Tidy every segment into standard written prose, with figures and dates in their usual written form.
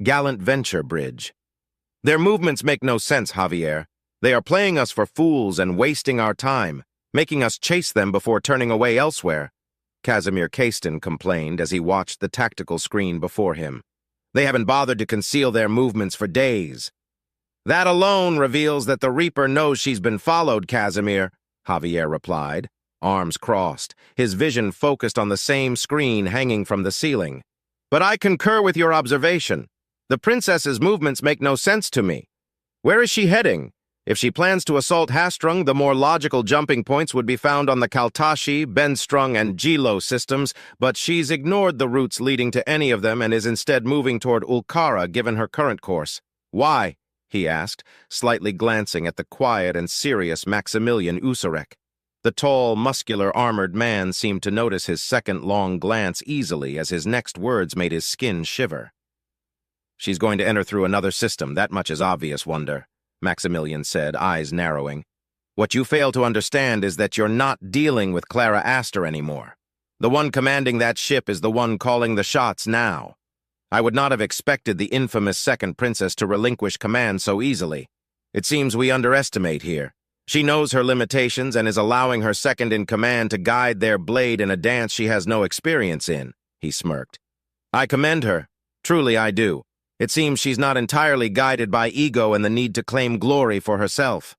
Gallant Venture Bridge. Their movements make no sense, Javier. They are playing us for fools and wasting our time, making us chase them before turning away elsewhere, Casimir Caiston complained as he watched the tactical screen before him. They haven't bothered to conceal their movements for days. That alone reveals that the Reaper knows she's been followed, Casimir, Javier replied, arms crossed, his vision focused on the same screen hanging from the ceiling. But I concur with your observation. The princess's movements make no sense to me. Where is she heading? If she plans to assault Hastrung, the more logical jumping points would be found on the Kaltashi, Benstrung, and Jilo systems, but she's ignored the routes leading to any of them and is instead moving toward Ulkara given her current course. Why? He asked, slightly glancing at the quiet and serious Maximilian Usarek. The tall, muscular, armored man seemed to notice his second long glance easily as his next words made his skin shiver. She's going to enter through another system, that much is obvious, Wonder, Maximilian said, eyes narrowing. What you fail to understand is that you're not dealing with Clara Astor anymore. The one commanding that ship is the one calling the shots now. I would not have expected the infamous second princess to relinquish command so easily. It seems we underestimate here. She knows her limitations and is allowing her second-in-command to guide their blade in a dance she has no experience in, he smirked. I commend her. Truly I do. It seems she's not entirely guided by ego and the need to claim glory for herself.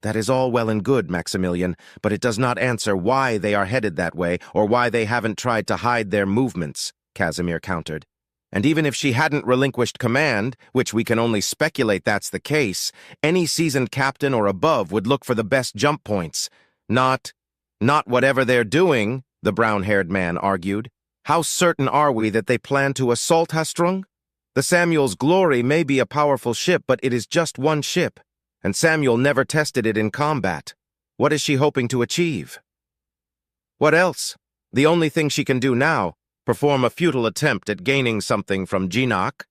That is all well and good, Maximilian, but it does not answer why they are headed that way or why they haven't tried to hide their movements, Casimir countered. And even if she hadn't relinquished command, which we can only speculate that's the case, any seasoned captain or above would look for the best jump points. Not whatever they're doing, the brown-haired man argued. How certain are we that they plan to assault Hastrung? The Samuel's Glory may be a powerful ship, but it is just one ship, and Samuel never tested it in combat. What is she hoping to achieve? What else? The only thing she can do now, perform a futile attempt at gaining something from Jinak,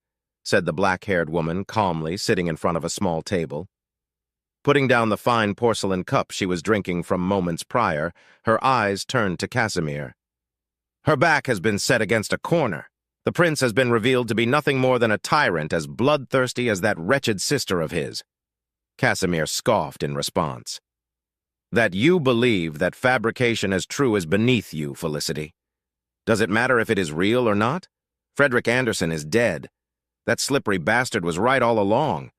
said the black-haired woman calmly, sitting in front of a small table. Putting down the fine porcelain cup she was drinking from moments prior, her eyes turned to Casimir. Her back has been set against a corner. The prince has been revealed to be nothing more than a tyrant as bloodthirsty as that wretched sister of his. Casimir scoffed in response. That you believe that fabrication as true is beneath you, Felicity. Does it matter if it is real or not? Frederick Anderson is dead. That slippery bastard was right all along.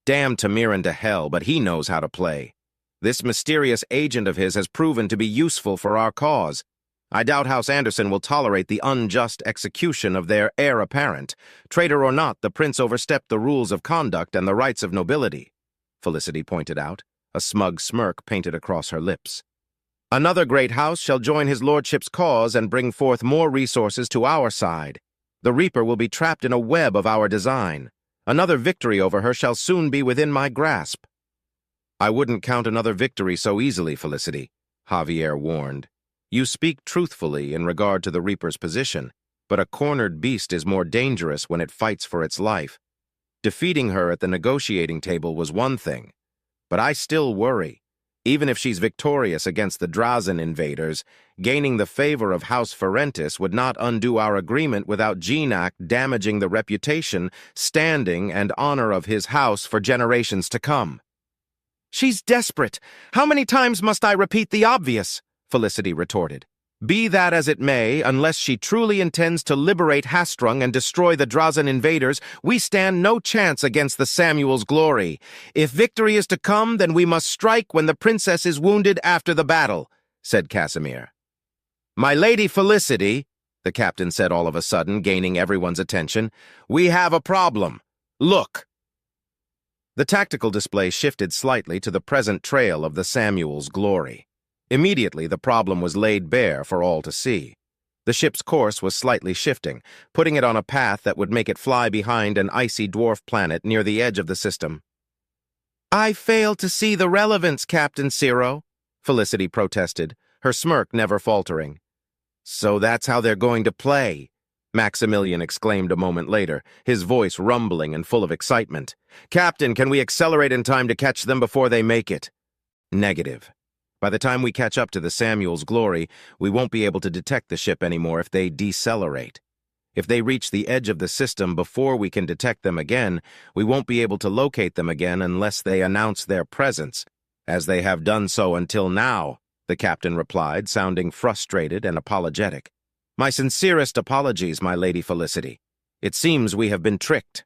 Damn Tamirin to hell, but he knows how to play. This mysterious agent of his has proven to be useful for our cause. I doubt House Anderson will tolerate the unjust execution of their heir apparent. Traitor or not, the prince overstepped the rules of conduct and the rights of nobility, Felicity pointed out, a smug smirk painted across her lips. Another great house shall join his lordship's cause and bring forth more resources to our side. The Reaper will be trapped in a web of our design. Another victory over her shall soon be within my grasp. I wouldn't count another victory so easily, Felicity, Javier warned. You speak truthfully in regard to the Reaper's position, but a cornered beast is more dangerous when it fights for its life. Defeating her at the negotiating table was one thing, but I still worry. Even if she's victorious against the Drazen invaders, gaining the favor of House Ferentis would not undo our agreement without Jinak damaging the reputation, standing, and honor of his house for generations to come. She's desperate. How many times must I repeat the obvious? Felicity retorted. Be that as it may, unless she truly intends to liberate Hastrung and destroy the Drazen invaders, we stand no chance against the Samuel's Glory. If victory is to come, then we must strike when the princess is wounded after the battle, said Casimir. My Lady Felicity, the captain said all of a sudden, gaining everyone's attention, we have a problem. Look. The tactical display shifted slightly to the present trail of the Samuel's Glory. Immediately, the problem was laid bare for all to see. The ship's course was slightly shifting, putting it on a path that would make it fly behind an icy dwarf planet near the edge of the system. I fail to see the relevance, Captain Ciro, Felicity protested, her smirk never faltering. So that's how they're going to play, Maximilian exclaimed a moment later, his voice rumbling and full of excitement. Captain, can we accelerate in time to catch them before they make it? Negative. By the time we catch up to the Samuel's Glory, we won't be able to detect the ship anymore if they decelerate. If they reach the edge of the system before we can detect them again, we won't be able to locate them again unless they announce their presence, as they have done so until now, the captain replied, sounding frustrated and apologetic. My sincerest apologies, my Lady Felicity. It seems we have been tricked.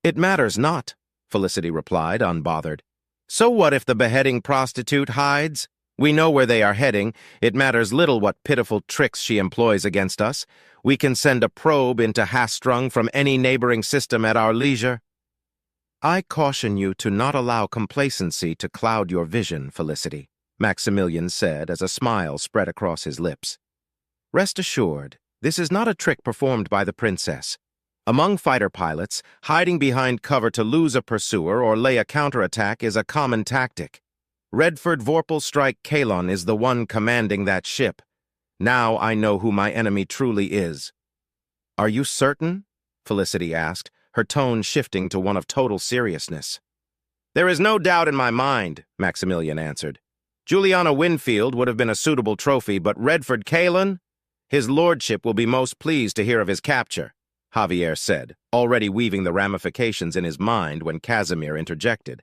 It matters not, Felicity replied, unbothered. So what if the beheading prostitute hides? We know where they are heading. It matters little what pitiful tricks she employs against us. We can send a probe into Hastrung from any neighboring system at our leisure. I caution you to not allow complacency to cloud your vision, Felicity, Maximilian said as a smile spread across his lips. Rest assured, this is not a trick performed by the princess. Among fighter pilots, hiding behind cover to lose a pursuer or lay a counterattack is a common tactic. Redford Vorpalstrike Kalon is the one commanding that ship. Now I know who my enemy truly is. Are you certain? Felicity asked, her tone shifting to one of total seriousness. There is no doubt in my mind, Maximilian answered. Juliana Winfield would have been a suitable trophy, but Redford Kalon? His lordship will be most pleased to hear of his capture, Javier said, already weaving the ramifications in his mind when Casimir interjected.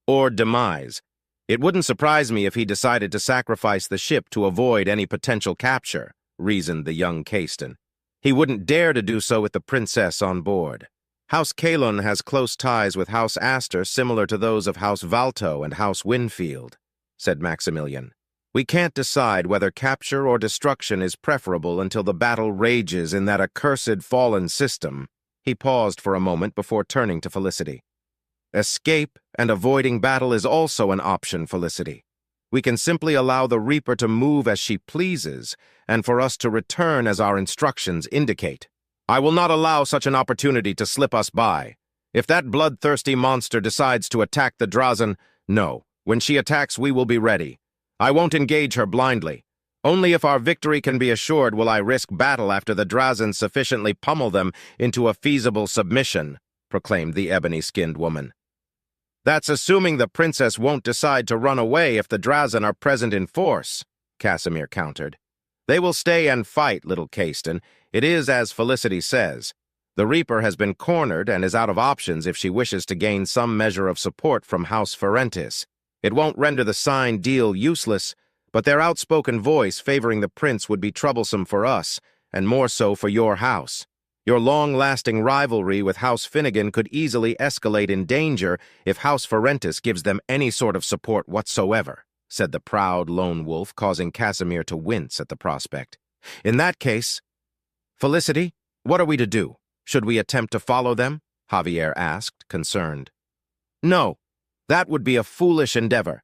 Or demise. It wouldn't surprise me if he decided to sacrifice the ship to avoid any potential capture, reasoned the young Caiston. He wouldn't dare to do so with the princess on board. House Kalon has close ties with House Astor similar to those of House Valto and House Winfield, said Maximilian. We can't decide whether capture or destruction is preferable until the battle rages in that accursed fallen system. He paused for a moment before turning to Felicity. Escape and avoiding battle is also an option, Felicity. We can simply allow the Reaper to move as she pleases, and for us to return as our instructions indicate. I will not allow such an opportunity to slip us by. If that bloodthirsty monster decides to attack the Drazen, no. When she attacks, we will be ready. I won't engage her blindly. Only if our victory can be assured will I risk battle after the Drazen sufficiently pummel them into a feasible submission, proclaimed the ebony-skinned woman. That's assuming the princess won't decide to run away if the Drazen are present in force, Casimir countered. They will stay and fight, little Caiston. It is as Felicity says. The Reaper has been cornered and is out of options if she wishes to gain some measure of support from House Ferentis. It won't render the signed deal useless, but their outspoken voice favoring the prince would be troublesome for us, and more so for your house. Your long-lasting rivalry with House Finnegan could easily escalate in danger if House Ferentis gives them any sort of support whatsoever, said the proud lone wolf, causing Casimir to wince at the prospect. In that case, Felicity, what are we to do? Should we attempt to follow them? Javier asked, concerned. No, that would be a foolish endeavor.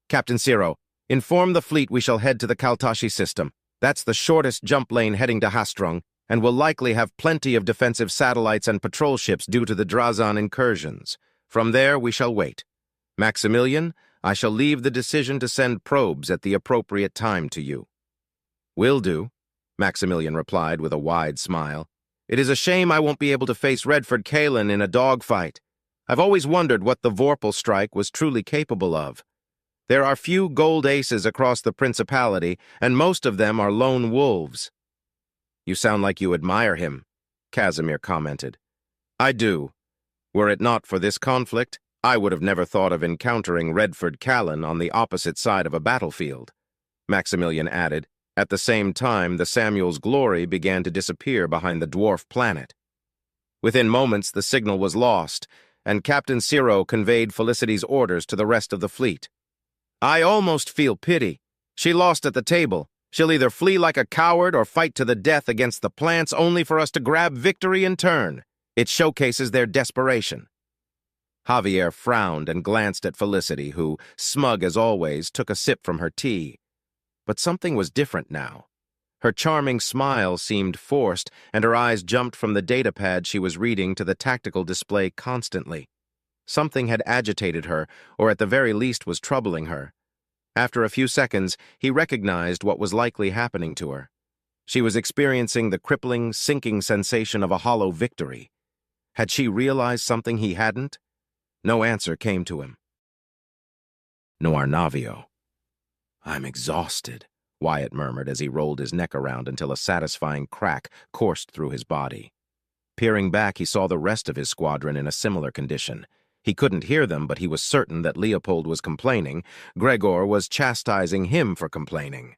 Captain Ciro, inform the fleet we shall head to the Kaltashi system. That's the shortest jump lane heading to Hastrung, and will likely have plenty of defensive satellites and patrol ships due to the Drazan incursions. From there, we shall wait. Maximilian, I shall leave the decision to send probes at the appropriate time to you. Will do, Maximilian replied with a wide smile. It is a shame I won't be able to face Redford Kalon in a dogfight. I've always wondered what the Vorpalstrike was truly capable of. There are few gold aces across the Principality, and most of them are lone wolves. You sound like you admire him, Casimir commented. I do. Were it not for this conflict, I would have never thought of encountering Redford Kalon on the opposite side of a battlefield, Maximilian added. At the same time, the Samuel's glory began to disappear behind the dwarf planet. Within moments, the signal was lost, and Captain Ciro conveyed Felicity's orders to the rest of the fleet. I almost feel pity. She lost at the table. She'll either flee like a coward or fight to the death against the plants only for us to grab victory in turn. It showcases their desperation. Javier frowned and glanced at Felicity, who, smug as always, took a sip from her tea. But something was different now. Her charming smile seemed forced, and her eyes jumped from the datapad she was reading to the tactical display constantly. Something had agitated her, or at the very least was troubling her. After a few seconds, he recognized what was likely happening to her. She was experiencing the crippling, sinking sensation of a hollow victory. Had she realized something he hadn't? No answer came to him. Noir Navio. I'm exhausted, Wyatt murmured as he rolled his neck around until a satisfying crack coursed through his body. Peering back, he saw the rest of his squadron in a similar condition. He couldn't hear them, but he was certain that Leopold was complaining. Gregor was chastising him for complaining.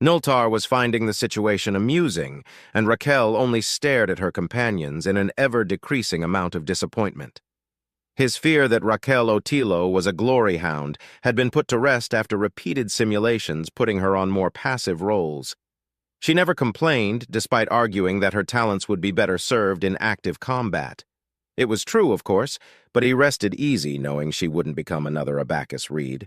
Nultar was finding the situation amusing, and Raquel only stared at her companions in an ever-decreasing amount of disappointment. His fear that Raquel Otilo was a glory hound had been put to rest after repeated simulations putting her on more passive roles. She never complained, despite arguing that her talents would be better served in active combat. It was true, of course, but he rested easy knowing she wouldn't become another Abacus Reed.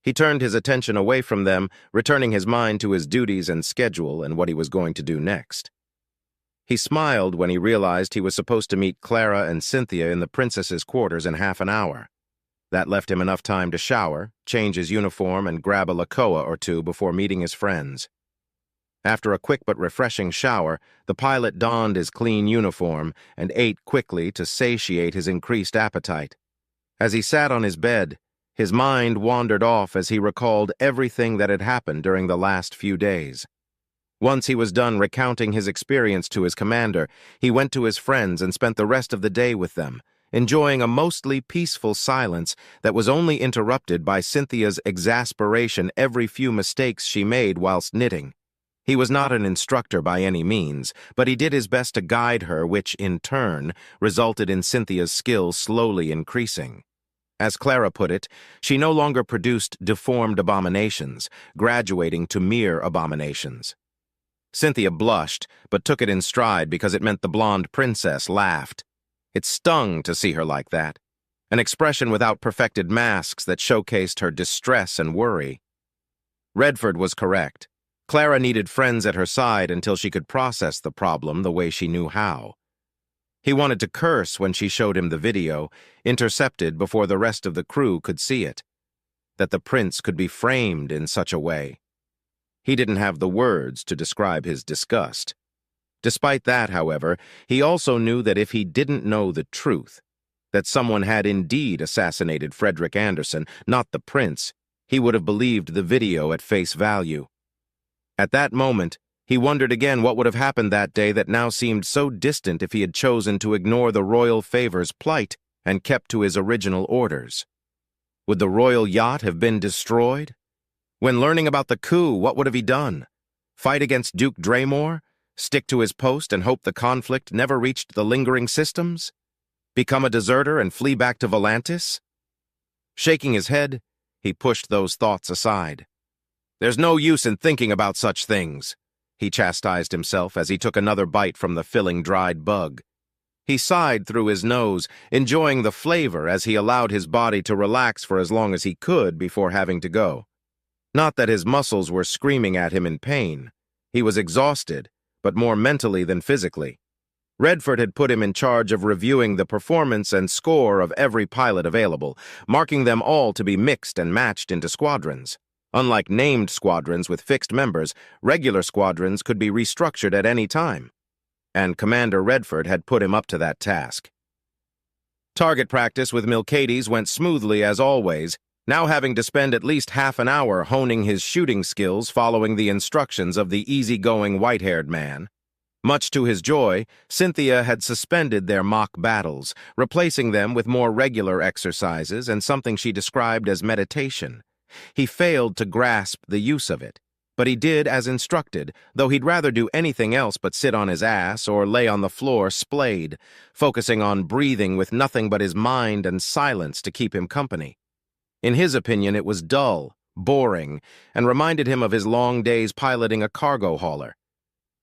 He turned his attention away from them, returning his mind to his duties and schedule and what he was going to do next. He smiled when he realized he was supposed to meet Clara and Cynthia in the princess's quarters in half an hour. That left him enough time to shower, change his uniform, and grab a Lakoa or two before meeting his friends. After a quick but refreshing shower, the pilot donned his clean uniform and ate quickly to satiate his increased appetite. As he sat on his bed, his mind wandered off as he recalled everything that had happened during the last few days. Once he was done recounting his experience to his commander, he went to his friends and spent the rest of the day with them, enjoying a mostly peaceful silence that was only interrupted by Cynthia's exasperation every few mistakes she made whilst knitting. He was not an instructor by any means, but he did his best to guide her, which, in turn, resulted in Cynthia's skill slowly increasing. As Clara put it, she no longer produced deformed abominations, graduating to mere abominations. Cynthia blushed, but took it in stride because it meant the blonde princess laughed. It stung to see her like that, an expression without perfected masks that showcased her distress and worry. Redford was correct. Clara needed friends at her side until she could process the problem the way she knew how. He wanted to curse when she showed him the video, intercepted before the rest of the crew could see it. That the prince could be framed in such a way. He didn't have the words to describe his disgust. Despite that, however, he also knew that if he didn't know the truth, that someone had indeed assassinated Frederick Anderson, not the prince, he would have believed the video at face value. At that moment, he wondered again what would have happened that day that now seemed so distant if he had chosen to ignore the royal favor's plight and kept to his original orders. Would the royal yacht have been destroyed? When learning about the coup, what would have he done? Fight against Duke Draymore? Stick to his post and hope the conflict never reached the lingering systems? Become a deserter and flee back to Volantis? Shaking his head, he pushed those thoughts aside. There's no use in thinking about such things, he chastised himself as he took another bite from the filling dried bug. He sighed through his nose, enjoying the flavor as he allowed his body to relax for as long as he could before having to go. Not that his muscles were screaming at him in pain. He was exhausted, but more mentally than physically. Redford had put him in charge of reviewing the performance and score of every pilot available, marking them all to be mixed and matched into squadrons. Unlike named squadrons with fixed members, regular squadrons could be restructured at any time. And Commander Redford had put him up to that task. Target practice with Milcades went smoothly as always, now having to spend at least half an hour honing his shooting skills following the instructions of the easygoing white-haired man. Much to his joy, Cynthia had suspended their mock battles, replacing them with more regular exercises and something she described as meditation. He failed to grasp the use of it, but he did as instructed, though he'd rather do anything else but sit on his ass or lay on the floor splayed, focusing on breathing with nothing but his mind and silence to keep him company. In his opinion, it was dull, boring, and reminded him of his long days piloting a cargo hauler.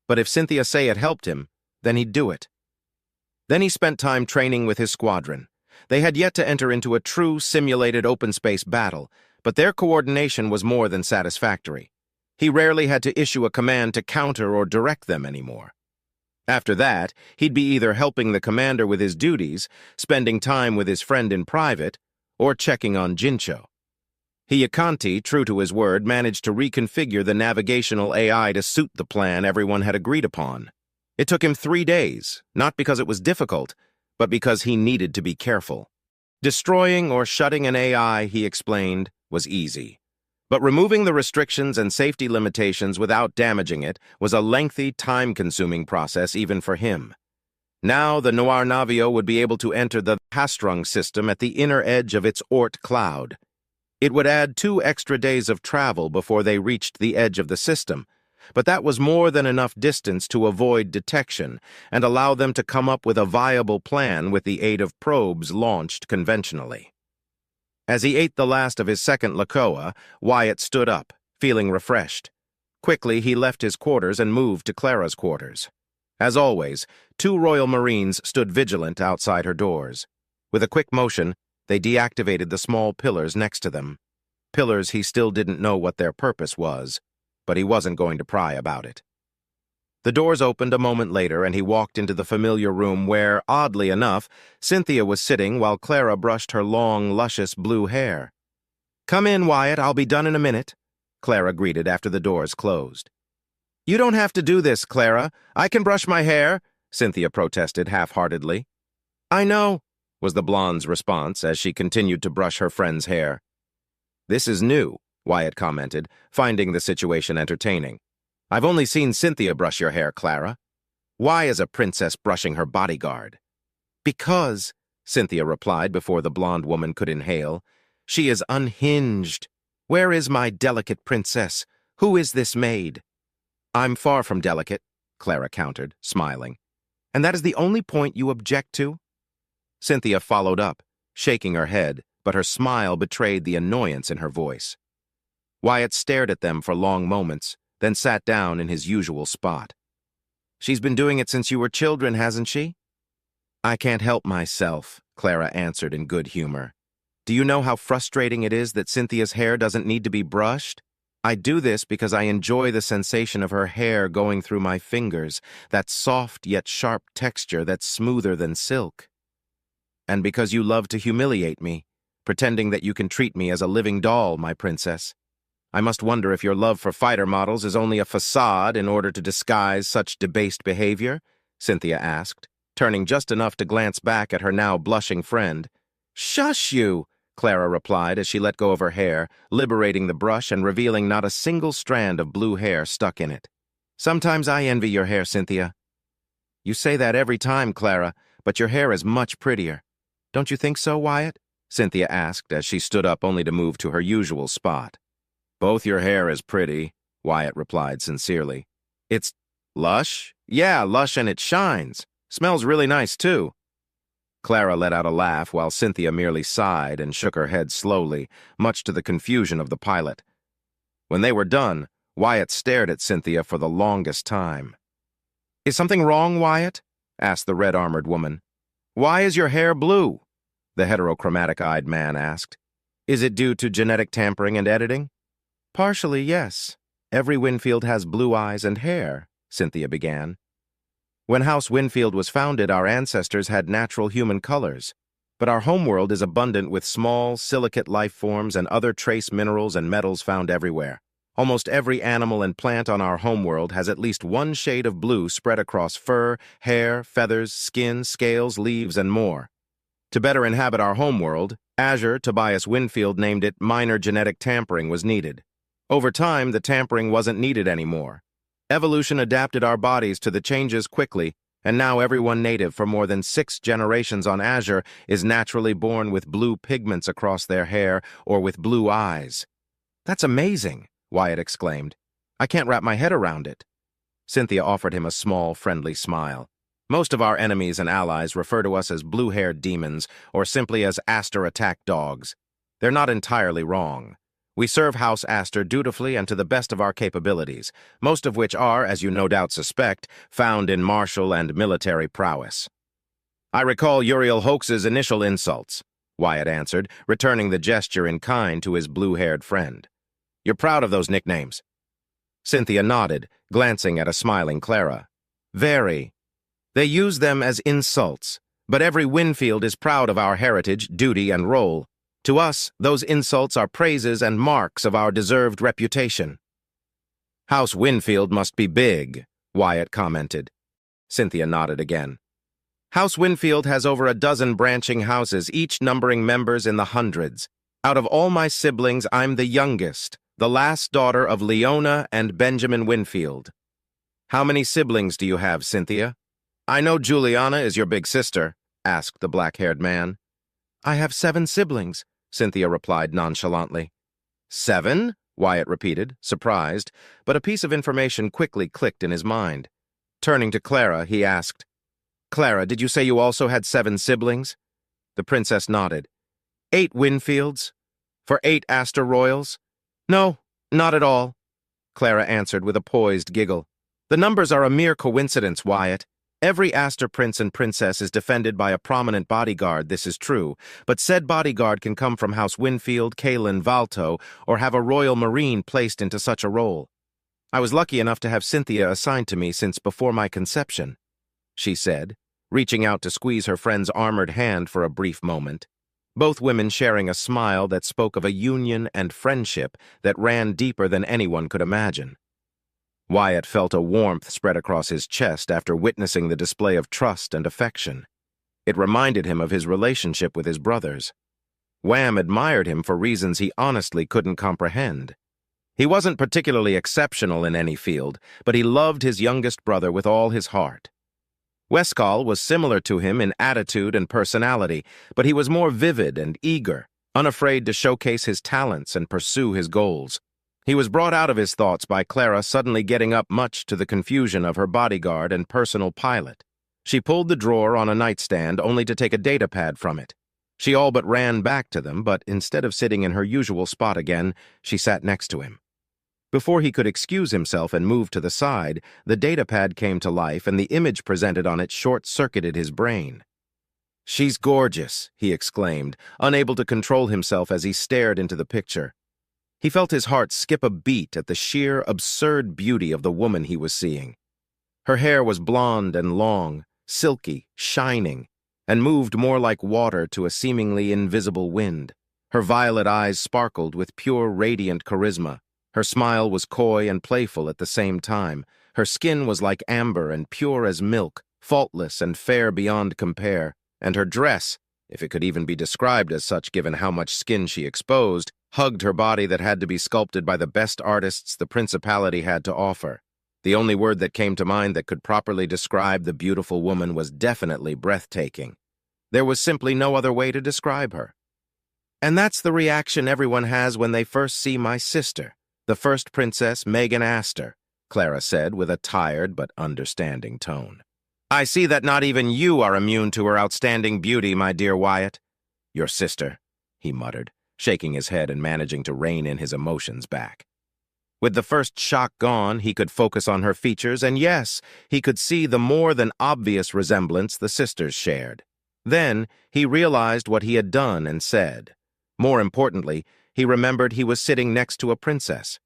But if Cynthia Say it helped him, then he'd do it. Then he spent time training with his squadron. They had yet to enter into a true simulated open-space battle, but their coordination was more than satisfactory. He rarely had to issue a command to counter or direct them anymore. After that, he'd be either helping the commander with his duties, spending time with his friend in private, or checking on Jincho. Hiyakanti, true to his word, managed to reconfigure the navigational AI to suit the plan everyone had agreed upon. It took him 3 days, not because it was difficult, but because he needed to be careful. Destroying or shutting an AI, he explained, was easy. But removing the restrictions and safety limitations without damaging it was a lengthy, time-consuming process even for him. Now the Noir Navio would be able to enter the Hastrung system at the inner edge of its Oort cloud. It would add 2 extra days of travel before they reached the edge of the system, but that was more than enough distance to avoid detection and allow them to come up with a viable plan with the aid of probes launched conventionally. As he ate the last of his second Lakoa, Wyatt stood up, feeling refreshed. Quickly, he left his quarters and moved to Clara's quarters. As always, 2 Royal Marines stood vigilant outside her doors. With a quick motion, they deactivated the small pillars next to them. Pillars he still didn't know what their purpose was, but he wasn't going to pry about it. The doors opened a moment later, and he walked into the familiar room where, oddly enough, Cynthia was sitting while Clara brushed her long, luscious blue hair. "Come in, Wyatt, I'll be done in a minute," Clara greeted after the doors closed. "You don't have to do this, Clara. I can brush my hair," Cynthia protested half-heartedly. "I know," was the blonde's response as she continued to brush her friend's hair. "This is new," Wyatt commented, finding the situation entertaining. "I've only seen Cynthia brush your hair, Clara. Why is a princess brushing her bodyguard?" "Because," Cynthia replied before the blonde woman could inhale, "she is unhinged. Where is my delicate princess? Who is this maid?" "I'm far from delicate," Clara countered, smiling. "And that is the only point you object to?" Cynthia followed up, shaking her head, but her smile betrayed the annoyance in her voice. Wyatt stared at them for long moments, then sat down in his usual spot. "She's been doing it since you were children, hasn't she?" "I can't help myself," Clara answered in good humor. "Do you know how frustrating it is that Cynthia's hair doesn't need to be brushed? I do this because I enjoy the sensation of her hair going through my fingers, that soft yet sharp texture that's smoother than silk. And because you love to humiliate me, pretending that you can treat me as a living doll, my princess. I must wonder if your love for fighter models is only a facade in order to disguise such debased behavior?" Cynthia asked, turning just enough to glance back at her now blushing friend. "Shush you!" Clara replied as she let go of her hair, liberating the brush and revealing not a single strand of blue hair stuck in it. "Sometimes I envy your hair, Cynthia." "You say that every time, Clara, but your hair is much prettier. Don't you think so, Wyatt?" Cynthia asked as she stood up only to move to her usual spot. "Both your hair is pretty," Wyatt replied sincerely. "It's lush? Yeah, lush, and it shines. Smells really nice, too." Clara let out a laugh while Cynthia merely sighed and shook her head slowly, much to the confusion of the pilot. When they were done, Wyatt stared at Cynthia for the longest time. "Is something wrong, Wyatt?" asked the red-armored woman. "Why is your hair blue?" the heterochromatic-eyed man asked. "Is it due to genetic tampering and editing?" "Partially, yes. Every Winfield has blue eyes and hair," Cynthia began. "When House Winfield was founded, our ancestors had natural human colors, but our homeworld is abundant with small, silicate life forms and other trace minerals and metals found everywhere. Almost every animal and plant on our homeworld has at least one shade of blue spread across fur, hair, feathers, skin, scales, leaves, and more. To better inhabit our homeworld, Azure Tobias Winfield named it minor genetic tampering was needed. Over time, the tampering wasn't needed anymore. Evolution adapted our bodies to the changes quickly, and now everyone native for more than 6 generations on Azure is naturally born with blue pigments across their hair or with blue eyes. "That's amazing," Wyatt exclaimed. "I can't wrap my head around it." Cynthia offered him a small, friendly smile. "Most of our enemies and allies refer to us as blue-haired demons or simply as Aster attack dogs. They're not entirely wrong. We serve House Aster dutifully and to the best of our capabilities, most of which are, as you no doubt suspect, found in martial and military prowess." "I recall Uriel Hoax's initial insults," Wyatt answered, returning the gesture in kind to his blue-haired friend. "You're proud of those nicknames?" Cynthia nodded, glancing at a smiling Clara. "Very. They use them as insults, but every Winfield is proud of our heritage, duty, and role. To us, those insults are praises and marks of our deserved reputation." "House Winfield must be big," Wyatt commented. Cynthia nodded again. "House Winfield has over a dozen branching houses, each numbering members in the hundreds. Out of all my siblings, I'm the youngest, the last daughter of Leona and Benjamin Winfield." "How many siblings do you have, Cynthia?" I know Juliana is your big sister, asked the black-haired man. I have 7 siblings, Cynthia replied nonchalantly. 7? Wyatt repeated, surprised, but a piece of information quickly clicked in his mind. Turning to Clara, he asked, Clara, did you say you also had 7 siblings? The princess nodded. 8 Winfields? For 8 Astor Royals? No, not at all, Clara answered with a poised giggle. The numbers are a mere coincidence, Wyatt. Every Astor prince and princess is defended by a prominent bodyguard, this is true, but said bodyguard can come from House Winfield, Kalin, Valto, or have a royal marine placed into such a role. I was lucky enough to have Cynthia assigned to me since before my conception, she said, reaching out to squeeze her friend's armored hand for a brief moment, both women sharing a smile that spoke of a union and friendship that ran deeper than anyone could imagine. Wyatt felt a warmth spread across his chest after witnessing the display of trust and affection. It reminded him of his relationship with his brothers. Wham admired him for reasons he honestly couldn't comprehend. He wasn't particularly exceptional in any field, but he loved his youngest brother with all his heart. Westcall was similar to him in attitude and personality, but he was more vivid and eager, unafraid to showcase his talents and pursue his goals. He was brought out of his thoughts by Clara suddenly getting up, much to the confusion of her bodyguard and personal pilot. She pulled the drawer on a nightstand only to take a data pad from it. She all but ran back to them, but instead of sitting in her usual spot again, she sat next to him. Before he could excuse himself and move to the side, the data pad came to life and the image presented on it short-circuited his brain. She's gorgeous, he exclaimed, unable to control himself as he stared into the picture. He felt his heart skip a beat at the sheer, absurd beauty of the woman he was seeing. Her hair was blonde and long, silky, shining, and moved more like water to a seemingly invisible wind. Her violet eyes sparkled with pure, radiant charisma. Her smile was coy and playful at the same time. Her skin was like amber and pure as milk, faultless and fair beyond compare, and her dress, if it could even be described as such given how much skin she exposed, hugged her body that had to be sculpted by the best artists the principality had to offer. The only word that came to mind that could properly describe the beautiful woman was definitely breathtaking. There was simply no other way to describe her. And that's the reaction everyone has when they first see my sister, the first Princess Megan Astor, Clara said with a tired but understanding tone. I see that not even you are immune to her outstanding beauty, my dear Wyatt. Your sister, he muttered, shaking his head and managing to rein in his emotions back. With the first shock gone, he could focus on her features, and yes, he could see the more than obvious resemblance the sisters shared. Then, he realized what he had done and said. More importantly, he remembered he was sitting next to a princess.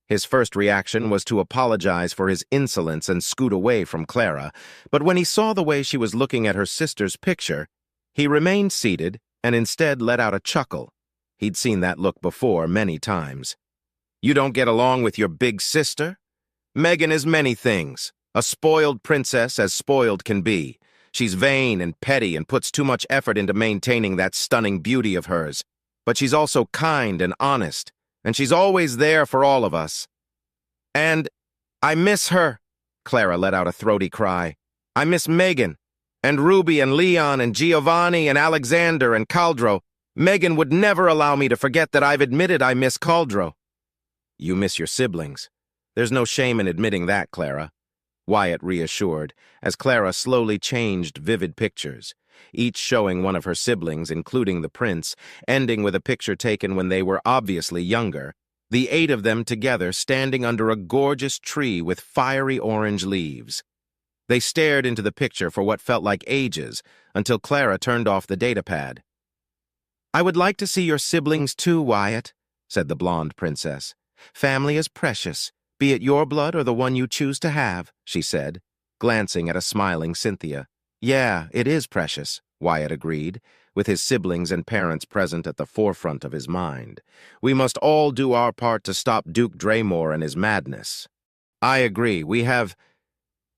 His first reaction was to apologize for his insolence and scoot away from Clara, but when he saw the way she was looking at her sister's picture, he remained seated and instead let out a chuckle. He'd seen that look before many times. You don't get along with your big sister? Megan is many things. A spoiled princess as spoiled can be. She's vain and petty and puts too much effort into maintaining that stunning beauty of hers. But she's also kind and honest, and she's always there for all of us. And I miss her, Clara let out a throaty cry. I miss Megan, and Ruby and Leon and Giovanni and Alexander and Caldro. Megan would never allow me to forget that I've admitted I miss Caldro. You miss your siblings. There's no shame in admitting that, Clara, Wyatt reassured, as Clara slowly changed vivid pictures, each showing one of her siblings, including the prince, ending with a picture taken when they were obviously younger, the 8 of them together standing under a gorgeous tree with fiery orange leaves. They stared into the picture for what felt like ages, until Clara turned off the datapad. I would like to see your siblings too, Wyatt, said the blonde princess. Family is precious, be it your blood or the one you choose to have, she said, glancing at a smiling Cynthia. Yeah, it is precious, Wyatt agreed, with his siblings and parents present at the forefront of his mind. We must all do our part to stop Duke Draymore and his madness. I agree, we have...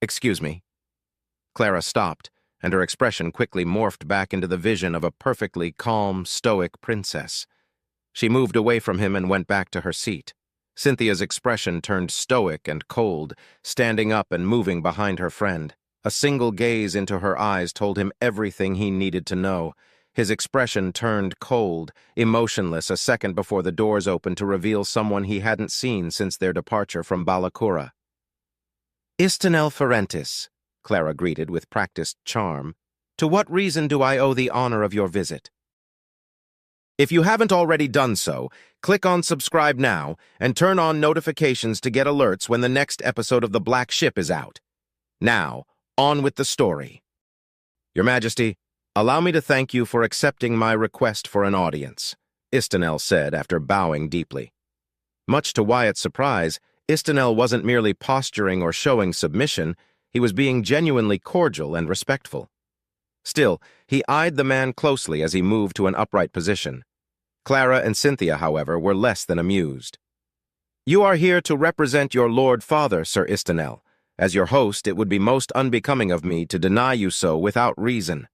Excuse me. Clara stopped, and her expression quickly morphed back into the vision of a perfectly calm, stoic princess. She moved away from him and went back to her seat. Cynthia's expression turned stoic and cold, standing up and moving behind her friend. A single gaze into her eyes told him everything he needed to know. His expression turned cold, emotionless a second before the doors opened to reveal someone he hadn't seen since their departure from Balakura. "Istanel Ferentis," Clara greeted with practiced charm. "To what reason do I owe the honor of your visit?" If you haven't already done so, click on subscribe now and turn on notifications to get alerts when the next episode of The Black Ship is out. Now, on with the story. Your Majesty, allow me to thank you for accepting my request for an audience, Istanel said after bowing deeply. Much to Wyatt's surprise, Istanel wasn't merely posturing or showing submission, he was being genuinely cordial and respectful. Still, he eyed the man closely as he moved to an upright position. Clara and Cynthia, however, were less than amused. "You are here to represent your Lord Father, Sir Istanel. As your host, it would be most unbecoming of me to deny you so without reason.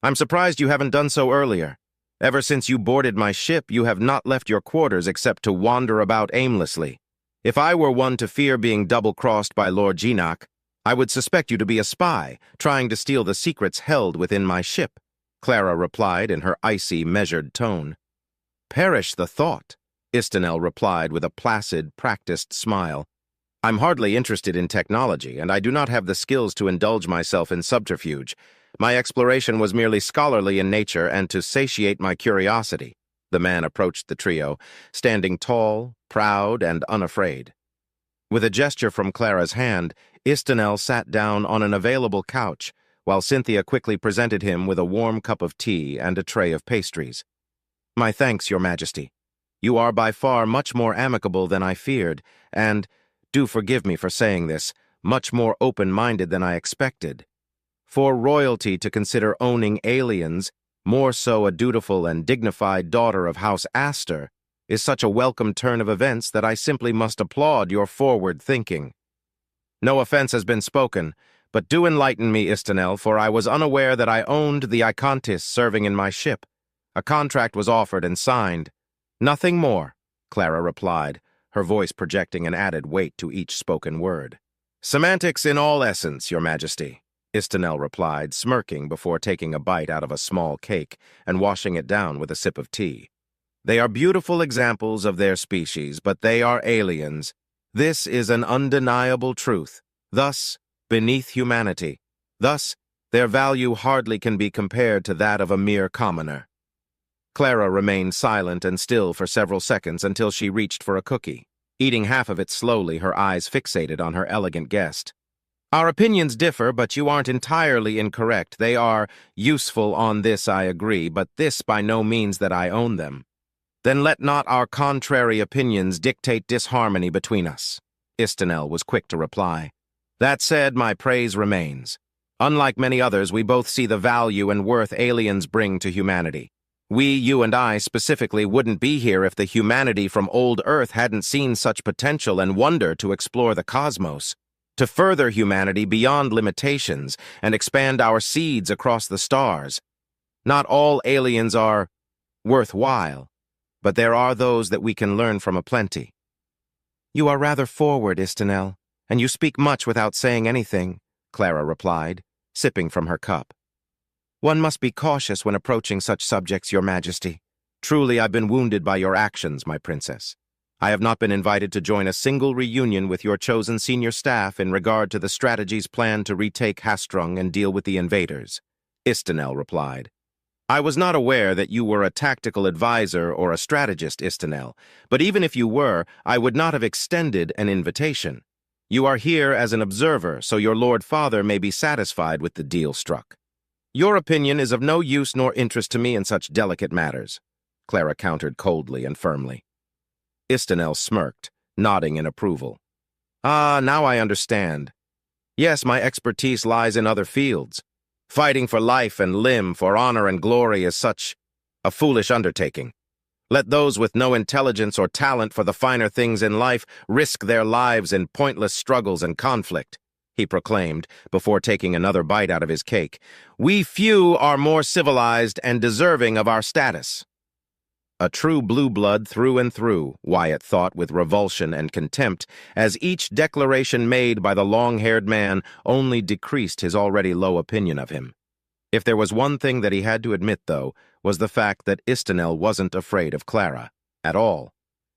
I'm surprised you haven't done so earlier. Ever since you boarded my ship, you have not left your quarters except to wander about aimlessly. If I were one to fear being double-crossed by Lord Genak, I would suspect you to be a spy, trying to steal the secrets held within my ship," Clara replied in her icy, measured tone. "Perish the thought," Istanel replied with a placid, practiced smile. "I'm hardly interested in technology, and I do not have the skills to indulge myself in subterfuge. My exploration was merely scholarly in nature and to satiate my curiosity." The man approached the trio, standing tall, proud, and unafraid. With a gesture from Clara's hand, Istanel sat down on an available couch, while Cynthia quickly presented him with a warm cup of tea and a tray of pastries. "My thanks, Your Majesty. You are by far much more amicable than I feared, and, do forgive me for saying this, much more open-minded than I expected. For royalty to consider owning aliens, more so a dutiful and dignified daughter of House Astor, is such a welcome turn of events that I simply must applaud your forward thinking. No offense has been spoken, but do enlighten me, Istanel, for I was unaware that I owned the Icontis serving in my ship. A contract was offered and signed." "Nothing more," Clara replied, her voice projecting an added weight to each spoken word. "Semantics in all essence, Your Majesty," Istanel replied, smirking before taking a bite out of a small cake and washing it down with a sip of tea. "They are beautiful examples of their species, but they are aliens. This is an undeniable truth. Thus, beneath humanity. Thus, their value hardly can be compared to that of a mere commoner." Clara remained silent and still for several seconds until she reached for a cookie, eating half of it slowly, her eyes fixated on her elegant guest. "Our opinions differ, but you aren't entirely incorrect. They are useful on this, I agree, but this by no means that I own them. Then let not our contrary opinions dictate disharmony between us," Istanel was quick to reply. "That said, my praise remains. Unlike many others, we both see the value and worth aliens bring to humanity. We, you and I specifically, wouldn't be here if the humanity from old Earth hadn't seen such potential and wonder to explore the cosmos, to further humanity beyond limitations and expand our seeds across the stars. Not all aliens are worthwhile, but there are those that we can learn from aplenty." "You are rather forward, Istanel, and you speak much without saying anything," Clara replied, sipping from her cup. "One must be cautious when approaching such subjects, Your Majesty. Truly, I've been wounded by your actions, my princess. I have not been invited to join a single reunion with your chosen senior staff in regard to the strategies planned to retake Hastrung and deal with the invaders," Istanel replied. "I was not aware that you were a tactical advisor or a strategist, Istanel, but even if you were, I would not have extended an invitation. You are here as an observer, so your Lord Father may be satisfied with the deal struck. Your opinion is of no use nor interest to me in such delicate matters," Clara countered coldly and firmly. Istanel smirked, nodding in approval. "Ah, now I understand. Yes, my expertise lies in other fields. Fighting for life and limb, for honor and glory is such a foolish undertaking. Let those with no intelligence or talent for the finer things in life risk their lives in pointless struggles and conflict," he proclaimed, before taking another bite out of his cake. "We few are more civilized and deserving of our status." A true blue blood through and through, Wyatt thought with revulsion and contempt, as each declaration made by the long-haired man only decreased his already low opinion of him. If there was one thing that he had to admit, though, was the fact that Istinel wasn't afraid of Clara, at all.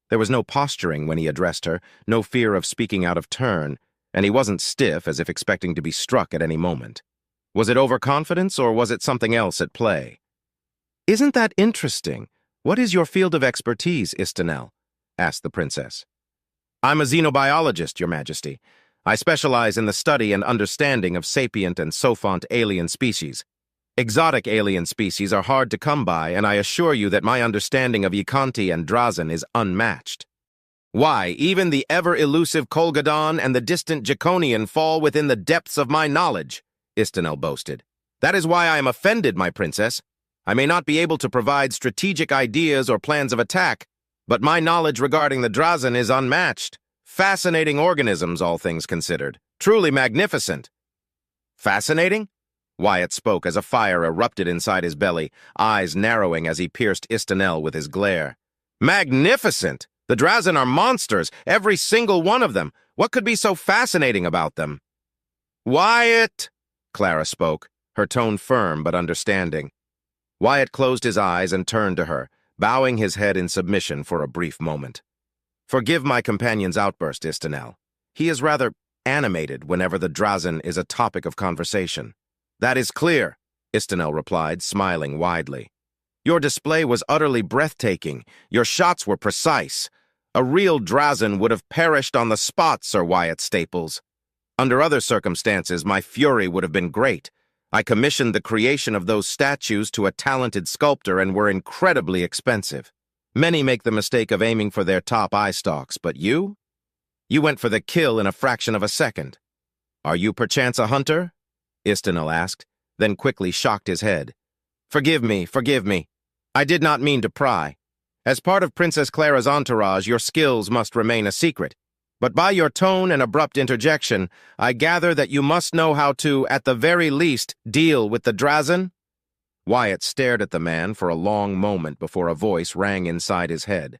There was no posturing when he addressed her, no fear of speaking out of turn, and he wasn't stiff as if expecting to be struck at any moment. Was it overconfidence, or was it something else at play? "Isn't that interesting? What is your field of expertise, Istinel?" asked the princess. "I'm a xenobiologist, Your Majesty. I specialize in the study and understanding of sapient and sophont alien species. Exotic alien species are hard to come by, and I assure you that my understanding of Yikanti and Drazen is unmatched. Why, even the ever-elusive Kolgadon and the distant Jaconian fall within the depths of my knowledge," Istinel boasted. "That is why I am offended, my princess. I may not be able to provide strategic ideas or plans of attack, but my knowledge regarding the Drazen is unmatched. Fascinating organisms, all things considered. Truly magnificent." "Fascinating?" Wyatt spoke as a fire erupted inside his belly, eyes narrowing as he pierced Istinel with his glare. "Magnificent! The Drazen are monsters, every single one of them. What could be so fascinating about them?" "Wyatt!" Clara spoke, her tone firm but understanding. Wyatt closed his eyes and turned to her, bowing his head in submission for a brief moment. "Forgive my companion's outburst, Istinel. He is rather animated whenever the Drazen is a topic of conversation." "That is clear," Istinel replied, smiling widely. "Your display was utterly breathtaking. Your shots were precise. A real Drazen would have perished on the spot, Sir Wyatt Staples. Under other circumstances, my fury would have been great. I commissioned the creation of those statues to a talented sculptor and were incredibly expensive. Many make the mistake of aiming for their top eye stalks, but you? You went for the kill in a fraction of a second. Are you perchance a hunter?" Istinel asked, then quickly shocked his head. Forgive me. I did not mean to pry. As part of Princess Clara's entourage, your skills must remain a secret. But by your tone and abrupt interjection, I gather that you must know how to, at the very least, deal with the Drazen?" Wyatt stared at the man for a long moment before a voice rang inside his head.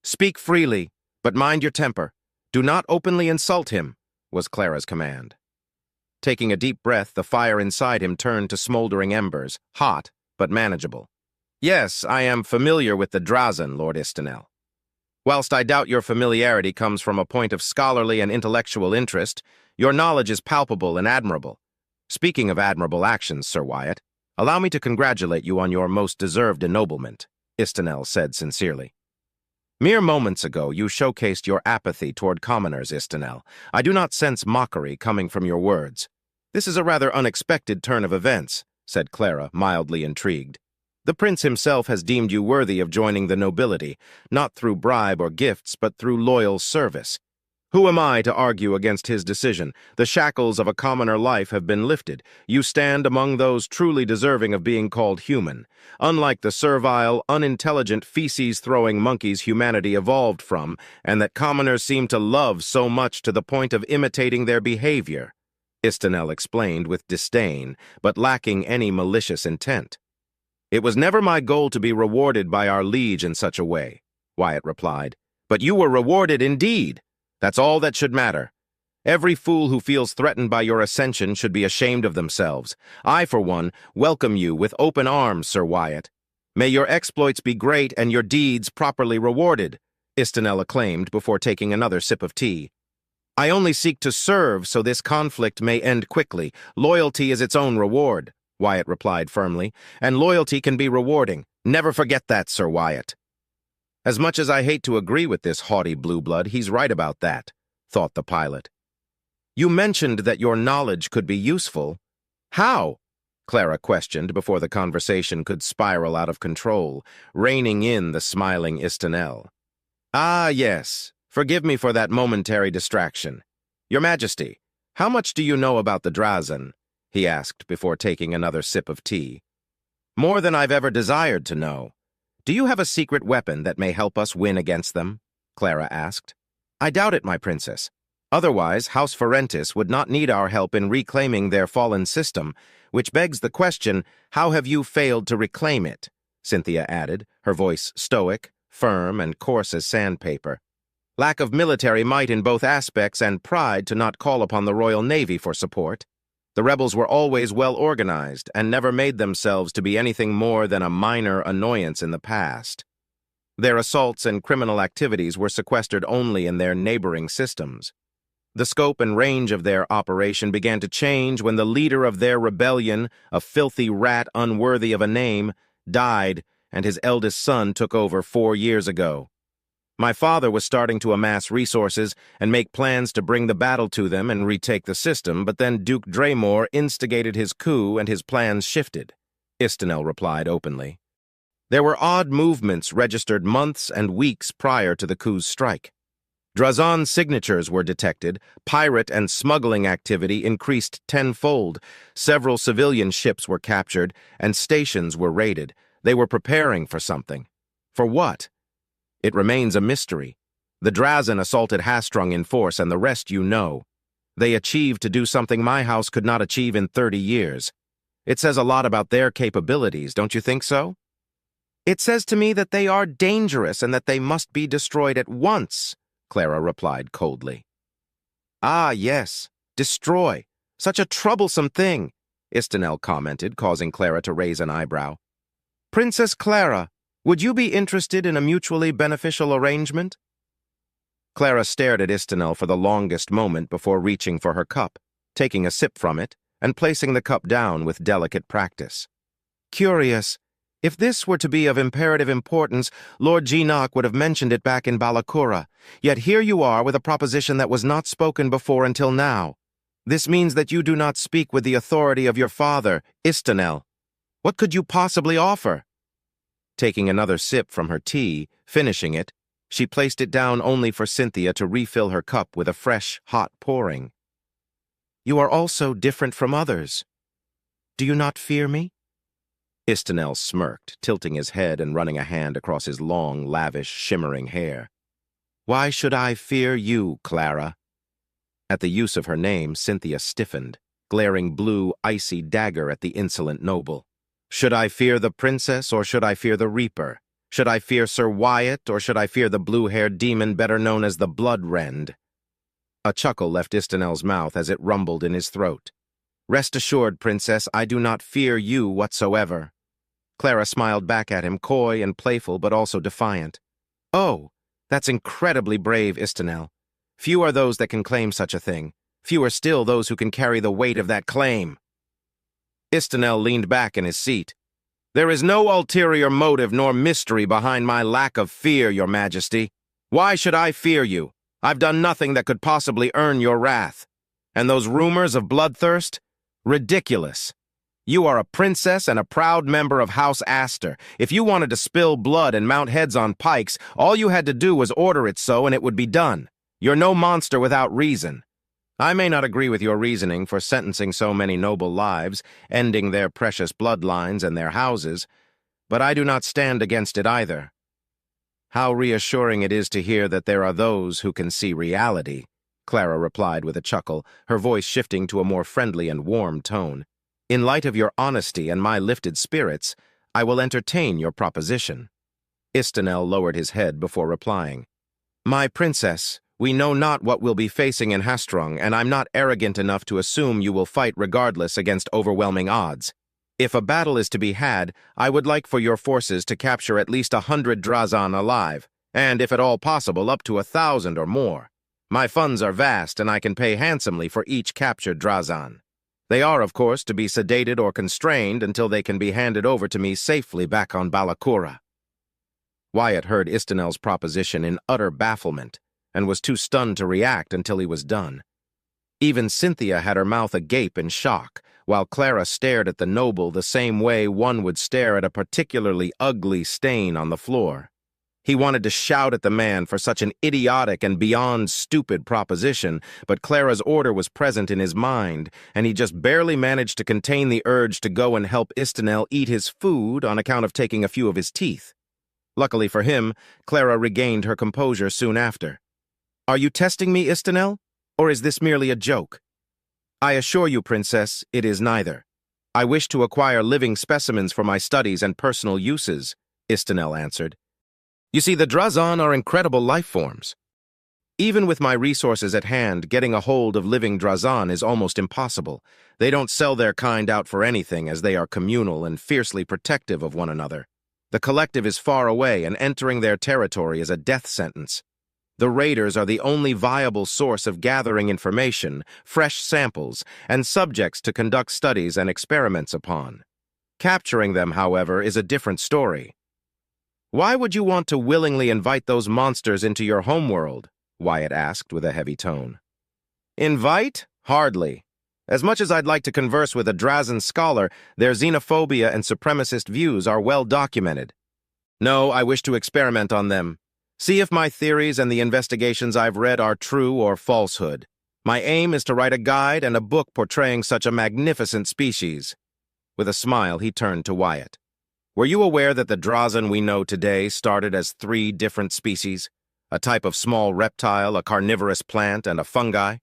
"Speak freely, but mind your temper. Do not openly insult him," was Clara's command. Taking a deep breath, the fire inside him turned to smoldering embers, hot but manageable. "Yes, I am familiar with the Drazen, Lord Istinel. Whilst I doubt your familiarity comes from a point of scholarly and intellectual interest, your knowledge is palpable and admirable. Speaking of admirable actions, Sir Wyatt, allow me to congratulate you on your most deserved ennoblement," Istinel said sincerely. "Mere moments ago, you showcased your apathy toward commoners, Istinel. I do not sense mockery coming from your words. This is a rather unexpected turn of events," said Clara, mildly intrigued. "The prince himself has deemed you worthy of joining the nobility, not through bribe or gifts, but through loyal service. Who am I to argue against his decision? The shackles of a commoner life have been lifted. You stand among those truly deserving of being called human. Unlike the servile, unintelligent, feces-throwing monkeys humanity evolved from, and that commoners seem to love so much to the point of imitating their behavior," Istinel explained with disdain, but lacking any malicious intent. "It was never my goal to be rewarded by our liege in such a way," Wyatt replied. "But you were rewarded indeed. That's all that should matter. Every fool who feels threatened by your ascension should be ashamed of themselves. I, for one, welcome you with open arms, Sir Wyatt. May your exploits be great and your deeds properly rewarded," Istinel acclaimed before taking another sip of tea. "I only seek to serve so this conflict may end quickly. Loyalty is its own reward," Wyatt replied firmly, "and loyalty can be rewarding. Never forget that, Sir Wyatt." As much as I hate to agree with this haughty blue blood, he's right about that, thought the pilot. "You mentioned that your knowledge could be useful. How?" Clara questioned before the conversation could spiral out of control, reining in the smiling Istinel. "Ah, yes. Forgive me for that momentary distraction. Your Majesty, how much do you know about the Drazen?" he asked before taking another sip of tea. "More than I've ever desired to know. Do you have a secret weapon that may help us win against them?" Clara asked. "I doubt it, my princess. Otherwise, House Ferentis would not need our help in reclaiming their fallen system, which begs the question, how have you failed to reclaim it?" Cynthia added, her voice stoic, firm, and coarse as sandpaper. Lack of military might in both aspects and pride to not call upon the Royal Navy for support. The rebels were always well organized and never made themselves to be anything more than a minor annoyance in the past. Their assaults and criminal activities were sequestered only in their neighboring systems. The scope and range of their operation began to change when the leader of their rebellion, a filthy rat unworthy of a name, died and his eldest son took over 4 years ago. My father was starting to amass resources and make plans to bring the battle to them and retake the system, but then Duke Draymore instigated his coup and his plans shifted, Istinel replied openly. There were odd movements registered months and weeks prior to the coup's strike. Drazan signatures were detected, pirate and smuggling activity increased tenfold, several civilian ships were captured, and stations were raided. They were preparing for something. For what? It remains a mystery. The Drazan assaulted Hastrung in force, and the rest you know. They achieved to do something my house could not achieve in 30 years. It says a lot about their capabilities, don't you think so? It says to me that they are dangerous and that they must be destroyed at once, Clara replied coldly. Ah, yes, destroy. Such a troublesome thing, Istinel commented, causing Clara to raise an eyebrow. Princess Clara, would you be interested in a mutually beneficial arrangement? Clara stared at Istinel for the longest moment before reaching for her cup, taking a sip from it, and placing the cup down with delicate practice. Curious. If this were to be of imperative importance, Lord Geenock would have mentioned it back in Balakura, yet here you are with a proposition that was not spoken before until now. This means that you do not speak with the authority of your father, Istinel. What could you possibly offer? Taking another sip from her tea, finishing it, she placed it down only for Cynthia to refill her cup with a fresh, hot pouring. You are also different from others. Do you not fear me? Istinel smirked, tilting his head and running a hand across his long, lavish, shimmering hair. Why should I fear you, Clara? At the use of her name, Cynthia stiffened, glaring blue, icy dagger at the insolent noble. Should I fear the princess, or should I fear the Reaper? Should I fear Sir Wyatt, or should I fear the blue-haired demon better known as the Blood-Rend? A chuckle left Istinel's mouth as it rumbled in his throat. Rest assured, princess, I do not fear you whatsoever. Clara smiled back at him, coy and playful, but also defiant. Oh, that's incredibly brave, Istinel. Few are those that can claim such a thing. Fewer still those who can carry the weight of that claim. Istinel leaned back in his seat. There is no ulterior motive nor mystery behind my lack of fear, your majesty. Why should I fear you? I've done nothing that could possibly earn your wrath. And those rumors of bloodthirst? Ridiculous. You are a princess and a proud member of House Astor. If you wanted to spill blood and mount heads on pikes, all you had to do was order it so and it would be done. You're no monster without reason. I may not agree with your reasoning for sentencing so many noble lives, ending their precious bloodlines and their houses, but I do not stand against it either. How reassuring it is to hear that there are those who can see reality, Clara replied with a chuckle, her voice shifting to a more friendly and warm tone. In light of your honesty and my lifted spirits, I will entertain your proposition. Istinel lowered his head before replying. My princess, we know not what we'll be facing in Hastrung, and I'm not arrogant enough to assume you will fight regardless against overwhelming odds. If a battle is to be had, I would like for your forces to capture at least 100 Drazan alive, and if at all possible, up to 1,000 or more. My funds are vast, and I can pay handsomely for each captured Drazan. They are, of course, to be sedated or constrained until they can be handed over to me safely back on Balakura. Wyatt heard Istinel's proposition in utter bafflement, and was too stunned to react until he was done. Even Cynthia had her mouth agape in shock, while Clara stared at the noble the same way one would stare at a particularly ugly stain on the floor. He wanted to shout at the man for such an idiotic and beyond stupid proposition, but Clara's order was present in his mind, and he just barely managed to contain the urge to go and help Istinel eat his food on account of taking a few of his teeth. Luckily for him, Clara regained her composure soon after. Are you testing me, Istinel, or is this merely a joke? I assure you, princess, it is neither. I wish to acquire living specimens for my studies and personal uses, Istanel answered. You see, the Drazan are incredible life forms. Even with my resources at hand, getting a hold of living Drazan is almost impossible. They don't sell their kind out for anything, as they are communal and fiercely protective of one another. The collective is far away, and entering their territory is a death sentence. The raiders are the only viable source of gathering information, fresh samples, and subjects to conduct studies and experiments upon. Capturing them, however, is a different story. Why would you want to willingly invite those monsters into your homeworld? Wyatt asked with a heavy tone. Invite? Hardly. As much as I'd like to converse with a Drazan scholar, their xenophobia and supremacist views are well documented. No, I wish to experiment on them. See if my theories and the investigations I've read are true or falsehood. My aim is to write a guide and a book portraying such a magnificent species. With a smile, he turned to Wyatt. Were you aware that the Drazan we know today started as 3 different species? A type of small reptile, a carnivorous plant, and a fungi?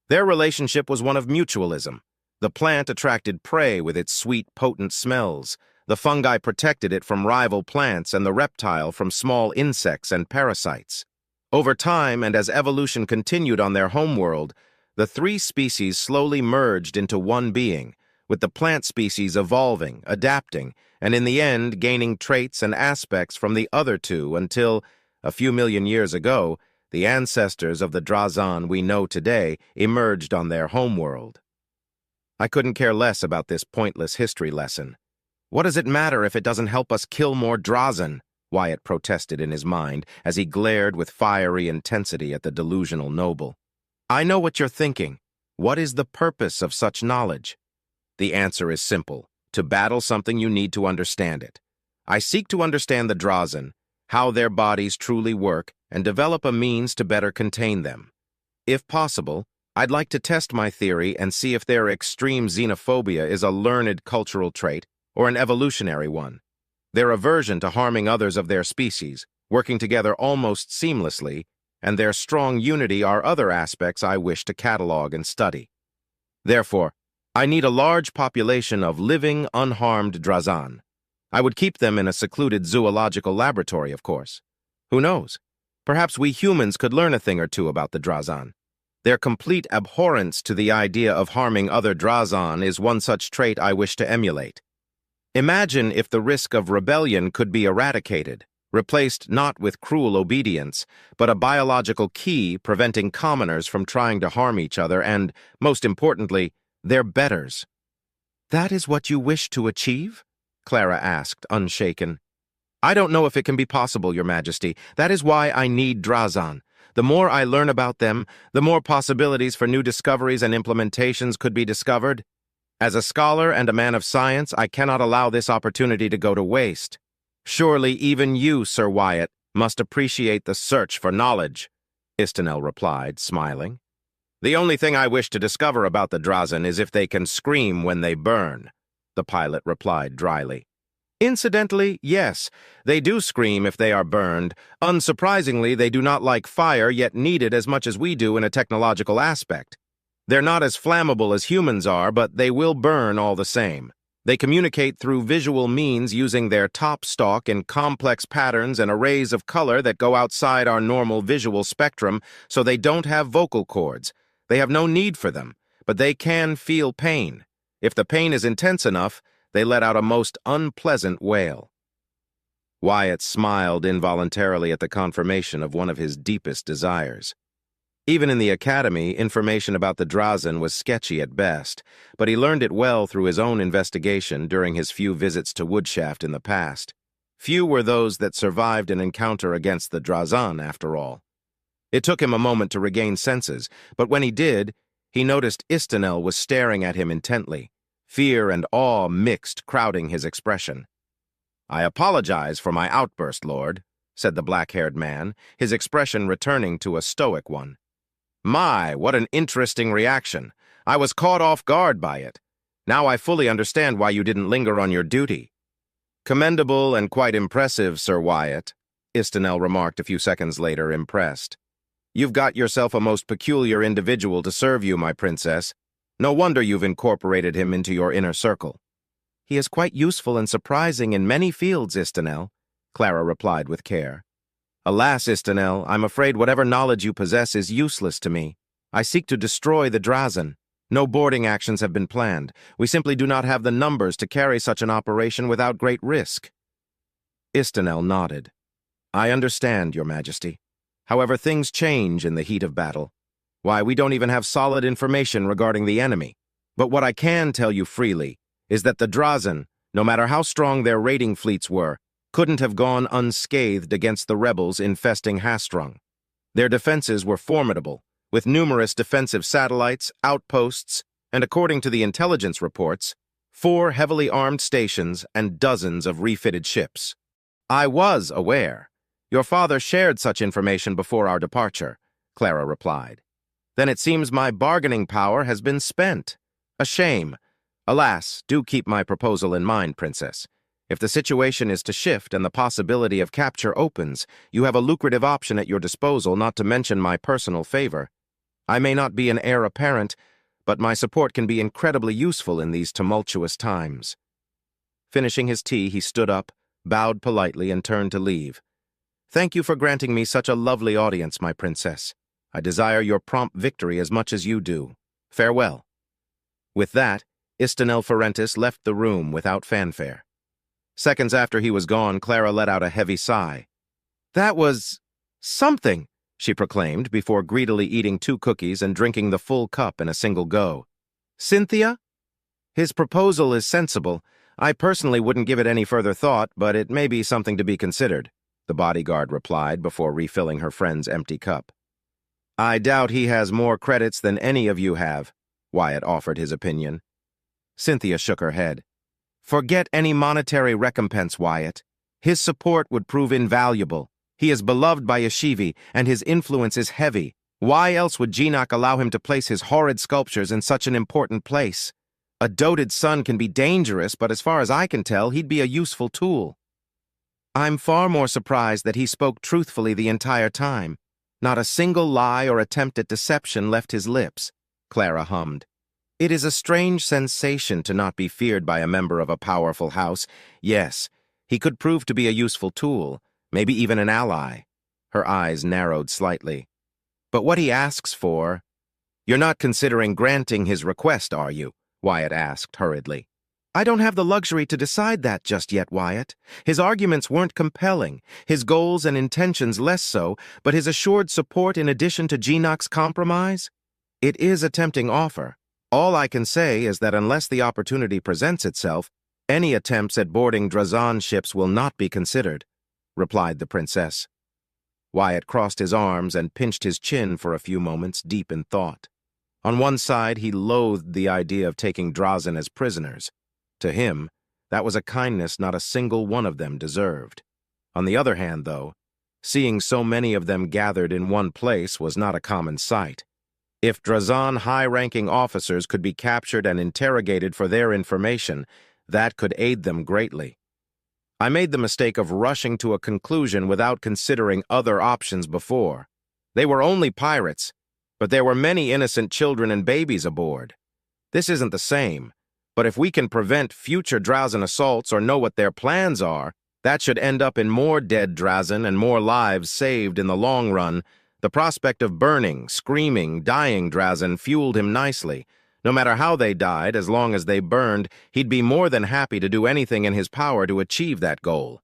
Their relationship was one of mutualism. The plant attracted prey with its sweet, potent smells. The fungi protected it from rival plants and the reptile from small insects and parasites. Over time, and as evolution continued on their homeworld, the 3 species slowly merged into one being, with the plant species evolving, adapting, and in the end gaining traits and aspects from the other 2 until, a few million years ago, the ancestors of the Drazan we know today emerged on their homeworld. I couldn't care less about this pointless history lesson. What does it matter if it doesn't help us kill more Drazan? Wyatt protested in his mind as he glared with fiery intensity at the delusional noble. I know what you're thinking. What is the purpose of such knowledge? The answer is simple. To battle something, you need to understand it. I seek to understand the Drazan, how their bodies truly work, and develop a means to better contain them. If possible, I'd like to test my theory and see if their extreme xenophobia is a learned cultural trait or an evolutionary one. Their aversion to harming others of their species, working together almost seamlessly, and their strong unity are other aspects I wish to catalog and study. Therefore, I need a large population of living, unharmed Drazan. I would keep them in a secluded zoological laboratory, of course. Who knows? Perhaps we humans could learn a thing or two about the Drazan. Their complete abhorrence to the idea of harming other Drazan is one such trait I wish to emulate. Imagine if the risk of rebellion could be eradicated, replaced not with cruel obedience, but a biological key preventing commoners from trying to harm each other and, most importantly, their betters. That is what you wish to achieve? Clara asked, unshaken. I don't know if it can be possible, Your Majesty. That is why I need Drazan. The more I learn about them, the more possibilities for new discoveries and implementations could be discovered. As a scholar and a man of science, I cannot allow this opportunity to go to waste. Surely even you, Sir Wyatt, must appreciate the search for knowledge, Istanel replied, smiling. The only thing I wish to discover about the Drazan is if they can scream when they burn, the pilot replied dryly. Incidentally, yes, they do scream if they are burned. Unsurprisingly, they do not like fire, yet need it as much as we do in a technological aspect. They're not as flammable as humans are, but they will burn all the same. They communicate through visual means using their top stalk in complex patterns and arrays of color that go outside our normal visual spectrum, so they don't have vocal cords. They have no need for them, but they can feel pain. If the pain is intense enough, they let out a most unpleasant wail. Wyatt smiled involuntarily at the confirmation of one of his deepest desires. Even in the academy, information about the Drazan was sketchy at best, but he learned it well through his own investigation during his few visits to Woodshaft in the past. Few were those that survived an encounter against the Drazan, after all. It took him a moment to regain senses, but when he did, he noticed Istanel was staring at him intently, fear and awe mixed, crowding his expression. I apologize for my outburst, Lord, said the black-haired man, his expression returning to a stoic one. My, what an interesting reaction. I was caught off guard by it. Now I fully understand why you didn't linger on your duty. Commendable and quite impressive, Sir Wyatt, Istanel remarked a few seconds later, impressed. You've got yourself a most peculiar individual to serve you, my princess. No wonder you've incorporated him into your inner circle. He is quite useful and surprising in many fields, Istanel, Clara replied with care. Alas, Istanel, I'm afraid whatever knowledge you possess is useless to me. I seek to destroy the Drazen. No boarding actions have been planned. We simply do not have the numbers to carry such an operation without great risk. Istanel nodded. I understand, Your Majesty. However, things change in the heat of battle. Why, we don't even have solid information regarding the enemy. But what I can tell you freely is that the Drazen, no matter how strong their raiding fleets were, couldn't have gone unscathed against the rebels infesting Hastrung. Their defenses were formidable, with numerous defensive satellites, outposts, and according to the intelligence reports, 4 heavily armed stations and dozens of refitted ships. I was aware. Your father shared such information before our departure, Clara replied. Then it seems my bargaining power has been spent. A shame. Alas, do keep my proposal in mind, Princess. If the situation is to shift and the possibility of capture opens, you have a lucrative option at your disposal, not to mention my personal favor. I may not be an heir apparent, but my support can be incredibly useful in these tumultuous times. Finishing his tea, he stood up, bowed politely, and turned to leave. Thank you for granting me such a lovely audience, my princess. I desire your prompt victory as much as you do. Farewell. With that, Istanel Ferentis left the room without fanfare. Seconds after he was gone, Clara let out a heavy sigh. That was something, she proclaimed before greedily eating 2 cookies and drinking the full cup in a single go. Cynthia? His proposal is sensible. I personally wouldn't give it any further thought, but it may be something to be considered, the bodyguard replied before refilling her friend's empty cup. I doubt he has more credits than any of you have, Wyatt offered his opinion. Cynthia shook her head. Forget any monetary recompense, Wyatt. His support would prove invaluable. He is beloved by Yeshivi, and his influence is heavy. Why else would Geenock allow him to place his horrid sculptures in such an important place? A doted son can be dangerous, but as far as I can tell, he'd be a useful tool. I'm far more surprised that he spoke truthfully the entire time. Not a single lie or attempt at deception left his lips, Clara hummed. It is a strange sensation to not be feared by a member of a powerful house. Yes, he could prove to be a useful tool, maybe even an ally. Her eyes narrowed slightly. But what he asks for... You're not considering granting his request, are you? Wyatt asked hurriedly. I don't have the luxury to decide that just yet, Wyatt. His arguments weren't compelling, his goals and intentions less so, but his assured support in addition to Geenock's compromise? It is a tempting offer. All I can say is that unless the opportunity presents itself, any attempts at boarding Drazen ships will not be considered, replied the princess. Wyatt crossed his arms and pinched his chin for a few moments, deep in thought. On one side, he loathed the idea of taking Drazen as prisoners. To him, that was a kindness not a single one of them deserved. On the other hand, though, seeing so many of them gathered in one place was not a common sight. If Drazen high-ranking officers could be captured and interrogated for their information, that could aid them greatly. I made the mistake of rushing to a conclusion without considering other options before. They were only pirates, but there were many innocent children and babies aboard. This isn't the same. But if we can prevent future Drazen assaults or know what their plans are, that should end up in more dead Drazen and more lives saved in the long run. The prospect of burning, screaming, dying Drazen fueled him nicely. No matter how they died, as long as they burned, he'd be more than happy to do anything in his power to achieve that goal.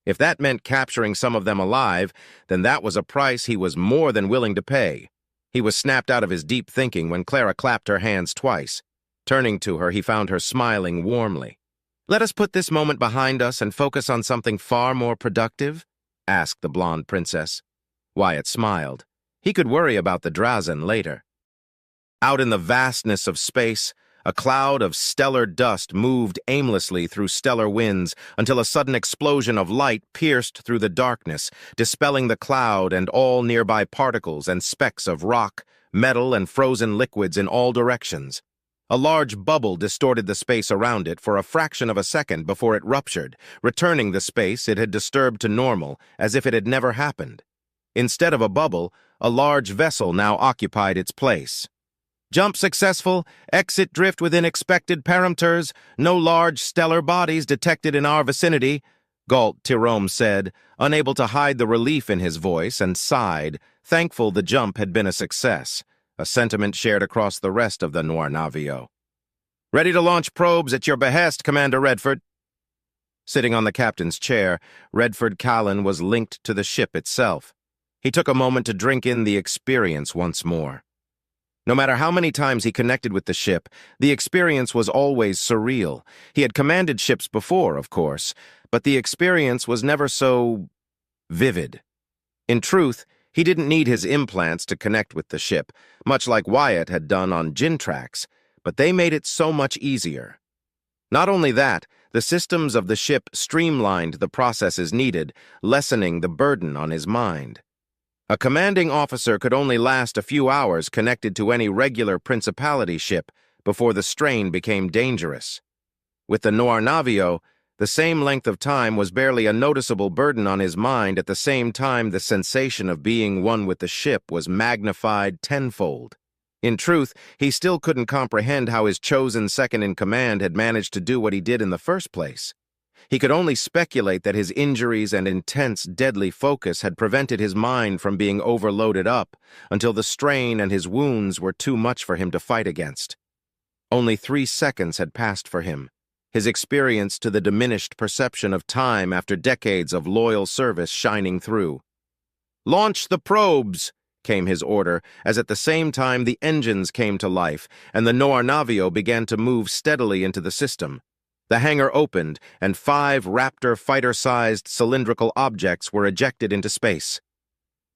If that meant capturing some of them alive, then that was a price he was more than willing to pay. He was snapped out of his deep thinking when Clara clapped her hands twice. Turning to her, he found her smiling warmly. Let us put this moment behind us and focus on something far more productive? Asked the blonde princess. Wyatt smiled. He could worry about the Drazen later. Out in the vastness of space, a cloud of stellar dust moved aimlessly through stellar winds until a sudden explosion of light pierced through the darkness, dispelling the cloud and all nearby particles and specks of rock, metal, and frozen liquids in all directions. A large bubble distorted the space around it for a fraction of a second before it ruptured, returning the space it had disturbed to normal, as if it had never happened. Instead of a bubble, a large vessel now occupied its place. Jump successful, exit drift within expected parameters, no large stellar bodies detected in our vicinity, Galt Tirome said, unable to hide the relief in his voice, and sighed, thankful the jump had been a success, a sentiment shared across the rest of the Noir Navio. Ready to launch probes at your behest, Commander Redford. Sitting on the captain's chair, Redford Callan was linked to the ship itself. He took a moment to drink in the experience once more. No matter how many times he connected with the ship, the experience was always surreal. He had commanded ships before, of course, but the experience was never so vivid. In truth, he didn't need his implants to connect with the ship, much like Wyatt had done on Gintrax, but they made it so much easier. Not only that, the systems of the ship streamlined the processes needed, lessening the burden on his mind. A commanding officer could only last a few hours connected to any regular Principality ship before the strain became dangerous. With the Noir Navio, the same length of time was barely a noticeable burden on his mind. At the same time, the sensation of being one with the ship was magnified tenfold. In truth, he still couldn't comprehend how his chosen second-in-command had managed to do what he did in the first place. He could only speculate that his injuries and intense, deadly focus had prevented his mind from being overloaded up until the strain and his wounds were too much for him to fight against. Only 3 seconds had passed for him, his experience to the diminished perception of time after decades of loyal service shining through. "Launch the probes!" came his order, as at the same time the engines came to life and the Noir Navio began to move steadily into the system. The hangar opened, and 5 Raptor fighter-sized cylindrical objects were ejected into space.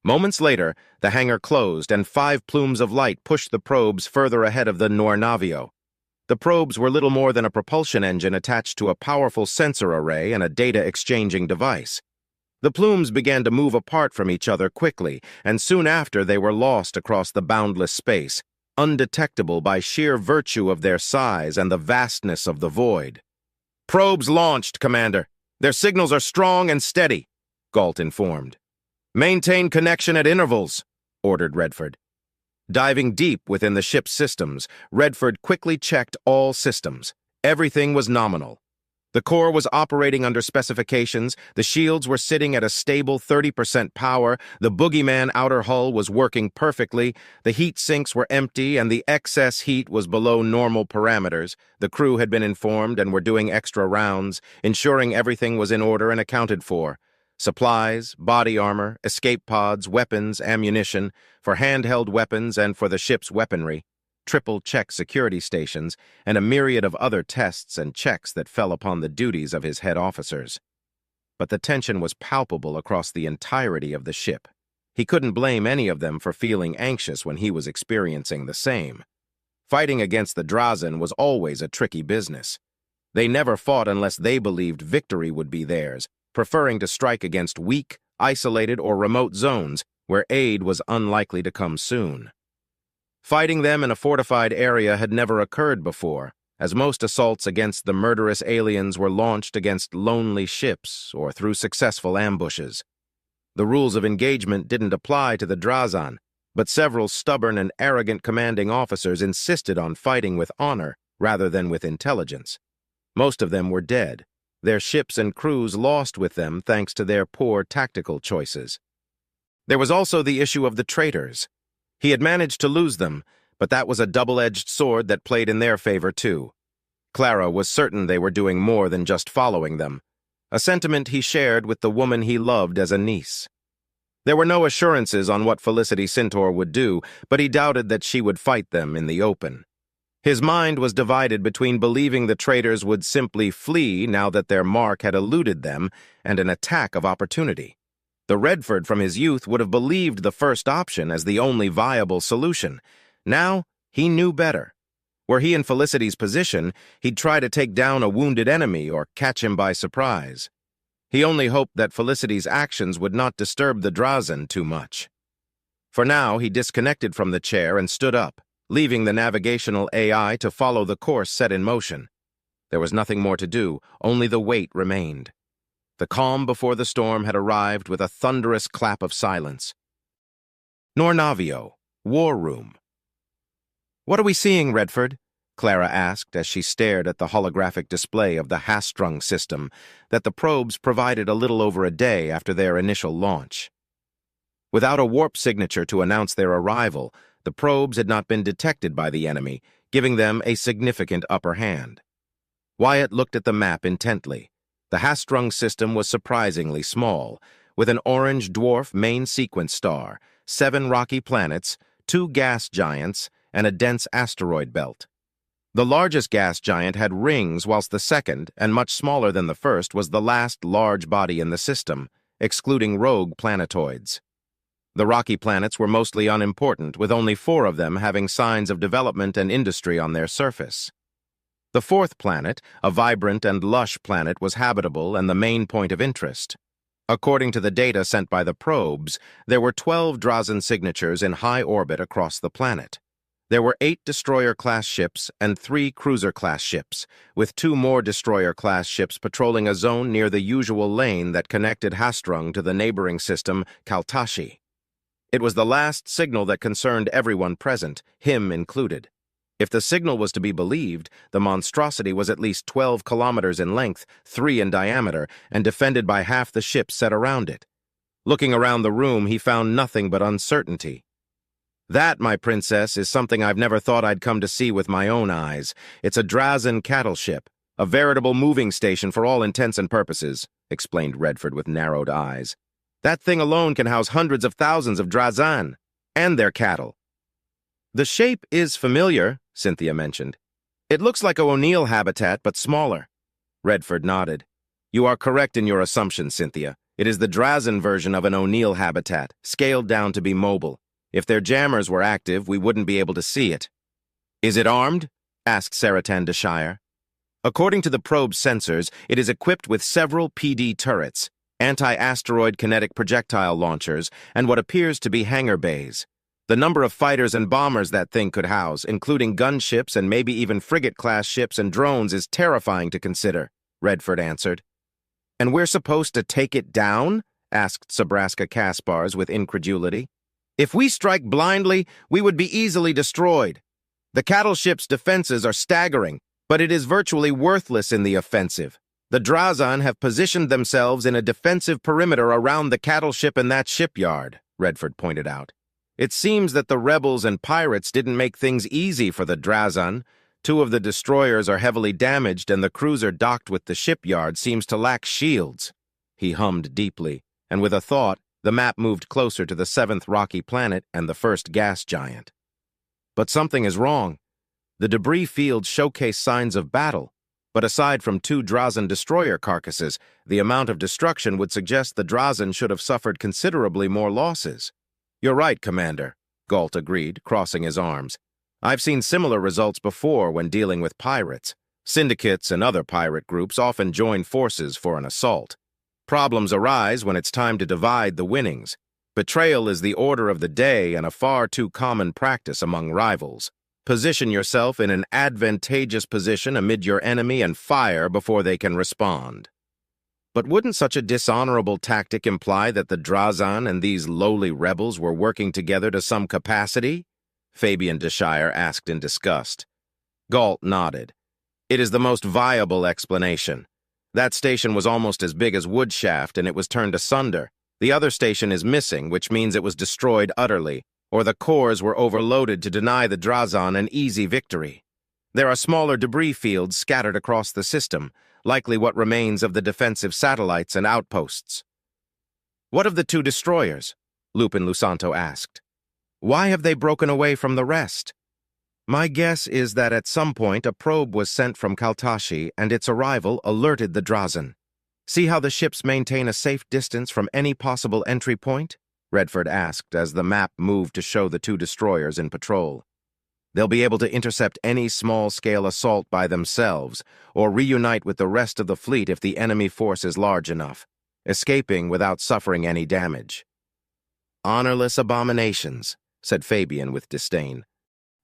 Moments later, the hangar closed, and 5 plumes of light pushed the probes further ahead of the Noir Navio. The probes were little more than a propulsion engine attached to a powerful sensor array and a data-exchanging device. The plumes began to move apart from each other quickly, and soon after they were lost across the boundless space, undetectable by sheer virtue of their size and the vastness of the void. "Probes launched, Commander. Their signals are strong and steady," Galt informed. "Maintain connection at intervals," ordered Redford. Diving deep within the ship's systems, Redford quickly checked all systems. Everything was nominal. The core was operating under specifications, the shields were sitting at a stable 30% power, the boogeyman outer hull was working perfectly, the heat sinks were empty, and the excess heat was below normal parameters. The crew had been informed and were doing extra rounds, ensuring everything was in order and accounted for. Supplies, body armor, escape pods, weapons, ammunition, for handheld weapons and for the ship's weaponry. Triple-check security stations, and a myriad of other tests and checks that fell upon the duties of his head officers. But the tension was palpable across the entirety of the ship. He couldn't blame any of them for feeling anxious when he was experiencing the same. Fighting against the Drazen was always a tricky business. They never fought unless they believed victory would be theirs, preferring to strike against weak, isolated, or remote zones where aid was unlikely to come soon. Fighting them in a fortified area had never occurred before, as most assaults against the murderous aliens were launched against lonely ships or through successful ambushes. The rules of engagement didn't apply to the Drazen, but several stubborn and arrogant commanding officers insisted on fighting with honor rather than with intelligence. Most of them were dead, their ships and crews lost with them thanks to their poor tactical choices. There was also the issue of the traitors. He had managed to lose them, but that was a double-edged sword that played in their favor too. Clara was certain they were doing more than just following them, a sentiment he shared with the woman he loved as a niece. There were no assurances on what Felicity Centaur would do, but he doubted that she would fight them in the open. His mind was divided between believing the traitors would simply flee now that their mark had eluded them and an attack of opportunity. The Redford from his youth would have believed the first option as the only viable solution. Now, he knew better. Were he in Felicity's position, he'd try to take down a wounded enemy or catch him by surprise. He only hoped that Felicity's actions would not disturb the Drazen too much. For now, he disconnected from the chair and stood up, leaving the navigational AI to follow the course set in motion. There was nothing more to do, only the wait remained. The calm before the storm had arrived with a thunderous clap of silence. Noir Navio, War Room. "What are we seeing, Redford?" Clara asked as she stared at the holographic display of the Hastrung system that the probes provided a little over a day after their initial launch. Without a warp signature to announce their arrival, the probes had not been detected by the enemy, giving them a significant upper hand. Wyatt looked at the map intently. The Hastrung system was surprisingly small, with an orange dwarf main sequence star, 7 rocky planets, 2 gas giants, and a dense asteroid belt. The largest gas giant had rings, whilst the second, and much smaller than the first, was the last large body in the system, excluding rogue planetoids. The rocky planets were mostly unimportant, with only 4 of them having signs of development and industry on their surface. The 4th planet, a vibrant and lush planet, was habitable and the main point of interest. According to the data sent by the probes, there were 12 Drazen signatures in high orbit across the planet. There were 8 destroyer-class ships and 3 cruiser-class ships, with 2 more destroyer-class ships patrolling a zone near the usual lane that connected Hastrung to the neighboring system, Kaltashi. It was the last signal that concerned everyone present, him included. If the signal was to be believed, the monstrosity was at least 12 kilometers in length, 3 in diameter, and defended by half the ships set around it. Looking around the room, he found nothing but uncertainty. "That, my princess, is something I've never thought I'd come to see with my own eyes. It's a Drazen cattle ship, a veritable moving station for all intents and purposes," explained Redford with narrowed eyes. "That thing alone can house hundreds of thousands of Drazen, and their cattle." "The shape is familiar," Cynthia mentioned. "It looks like a O'Neill habitat, but smaller." Redford nodded. "You are correct in your assumption, Cynthia. It is the Drazen version of an O'Neill habitat, scaled down to be mobile. If their jammers were active, we wouldn't be able to see it." "Is it armed?" asked Saratan Deshire. "According to the probe's sensors, it is equipped with several PD turrets, anti-asteroid kinetic projectile launchers, and what appears to be hangar bays. The number of fighters and bombers that thing could house, including gunships and maybe even frigate-class ships and drones, is terrifying to consider," Redford answered. "And we're supposed to take it down?" asked Sabraska Kaspars with incredulity. "If we strike blindly, we would be easily destroyed. The cattle ship's defenses are staggering, but it is virtually worthless in the offensive. The Drazen have positioned themselves in a defensive perimeter around the cattle ship and that shipyard," Redford pointed out. "It seems that the rebels and pirates didn't make things easy for the Drazen. 2 of the destroyers are heavily damaged, and the cruiser docked with the shipyard seems to lack shields." He hummed deeply, and with a thought, the map moved closer to the 7th rocky planet and the 1st gas giant. "But something is wrong. The debris fields showcase signs of battle, but aside from 2 Drazen destroyer carcasses, the amount of destruction would suggest the Drazen should have suffered considerably more losses." "You're right, Commander," Galt agreed, crossing his arms. "I've seen similar results before when dealing with pirates. Syndicates and other pirate groups often join forces for an assault. Problems arise when it's time to divide the winnings. Betrayal is the order of the day and a far too common practice among rivals. Position yourself in an advantageous position amid your enemy and fire before they can respond." "But wouldn't such a dishonorable tactic imply that the Drazen and these lowly rebels were working together to some capacity?" Fabian Deshire asked in disgust. Galt nodded. "It is the most viable explanation. That station was almost as big as Woodshaft, and it was turned asunder. The other station is missing, which means it was destroyed utterly, or the cores were overloaded to deny the Drazen an easy victory. There are smaller debris fields scattered across the system, likely what remains of the defensive satellites and outposts." "What of the 2 destroyers?" Lupin Lusanto asked. "Why have they broken away from the rest?" "My guess is that at some point a probe was sent from Kaltashi, and its arrival alerted the Drazen. See how the ships maintain a safe distance from any possible entry point?" Redford asked as the map moved to show the 2 destroyers in patrol. "They'll be able to intercept any small-scale assault by themselves, or reunite with the rest of the fleet if the enemy force is large enough, escaping without suffering any damage." "Honorless abominations," said Fabian with disdain.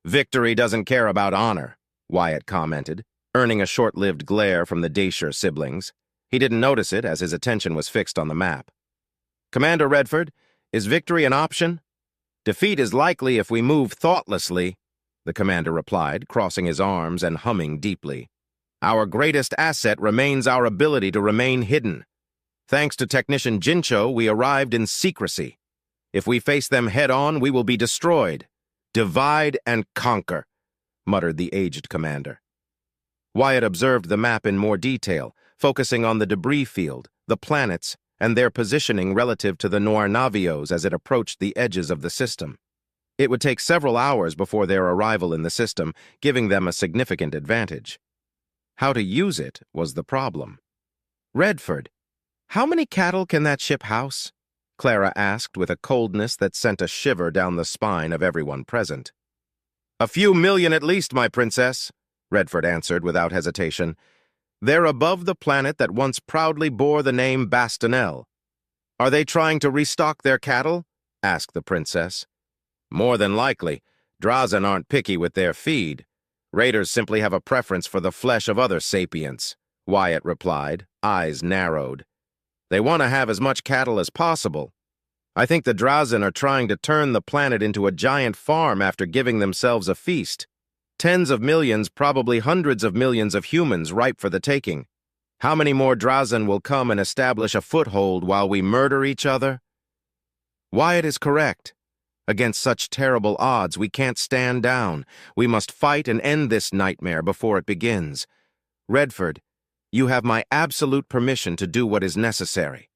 "Victory doesn't care about honor," Wyatt commented, earning a short-lived glare from the Deshire siblings. He didn't notice it as his attention was fixed on the map. "Commander Redford, is victory an option? Defeat is likely if we move thoughtlessly." the commander replied, crossing his arms and humming deeply. Our greatest asset remains our ability to remain hidden. Thanks to Technician Jincho, we arrived in secrecy. If we face them head-on, we will be destroyed. Divide and conquer, muttered the aged commander. Wyatt observed the map in more detail, focusing on the debris field, the planets, and their positioning relative to the Noirnavios as it approached the edges of the system. It would take several hours before their arrival in the system, giving them a significant advantage. How to use it was the problem. Redford, how many cattle can that ship house? Clara asked with a coldness that sent a shiver down the spine of everyone present. A few million at least, my princess, Redford answered without hesitation. They're above the planet that once proudly bore the name Bastanel. Are they trying to restock their cattle? Asked the princess. More than likely. Drazen aren't picky with their feed. Raiders simply have a preference for the flesh of other sapients, Wyatt replied, eyes narrowed. They want to have as much cattle as possible. I think the Drazen are trying to turn the planet into a giant farm after giving themselves a feast. Tens of millions, probably hundreds of millions of humans ripe for the taking. How many more Drazen will come and establish a foothold while we murder each other? Wyatt is correct. Against such terrible odds, we can't stand down. We must fight and end this nightmare before it begins. Redford, you have my absolute permission to do what is necessary.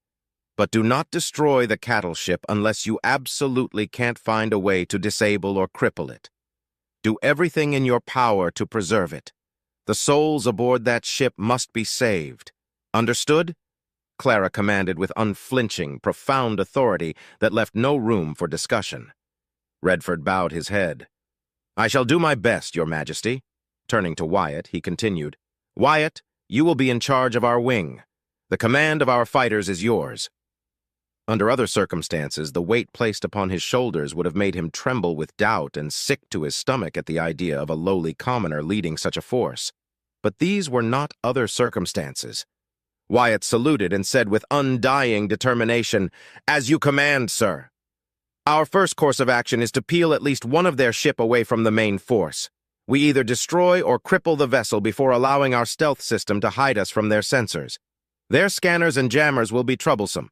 But do not destroy the cattle ship unless you absolutely can't find a way to disable or cripple it. Do everything in your power to preserve it. The souls aboard that ship must be saved. Understood? Clara commanded with unflinching, profound authority that left no room for discussion. Redford bowed his head. I shall do my best, Your Majesty. Turning to Wyatt, he continued, Wyatt, you will be in charge of our wing. The command of our fighters is yours. Under other circumstances, the weight placed upon his shoulders would have made him tremble with doubt and sick to his stomach at the idea of a lowly commoner leading such a force. But these were not other circumstances. Wyatt saluted and said with undying determination, As you command, sir. Our first course of action is to peel at least one of their ship away from the main force. We either destroy or cripple the vessel before allowing our stealth system to hide us from their sensors. Their scanners and jammers will be troublesome.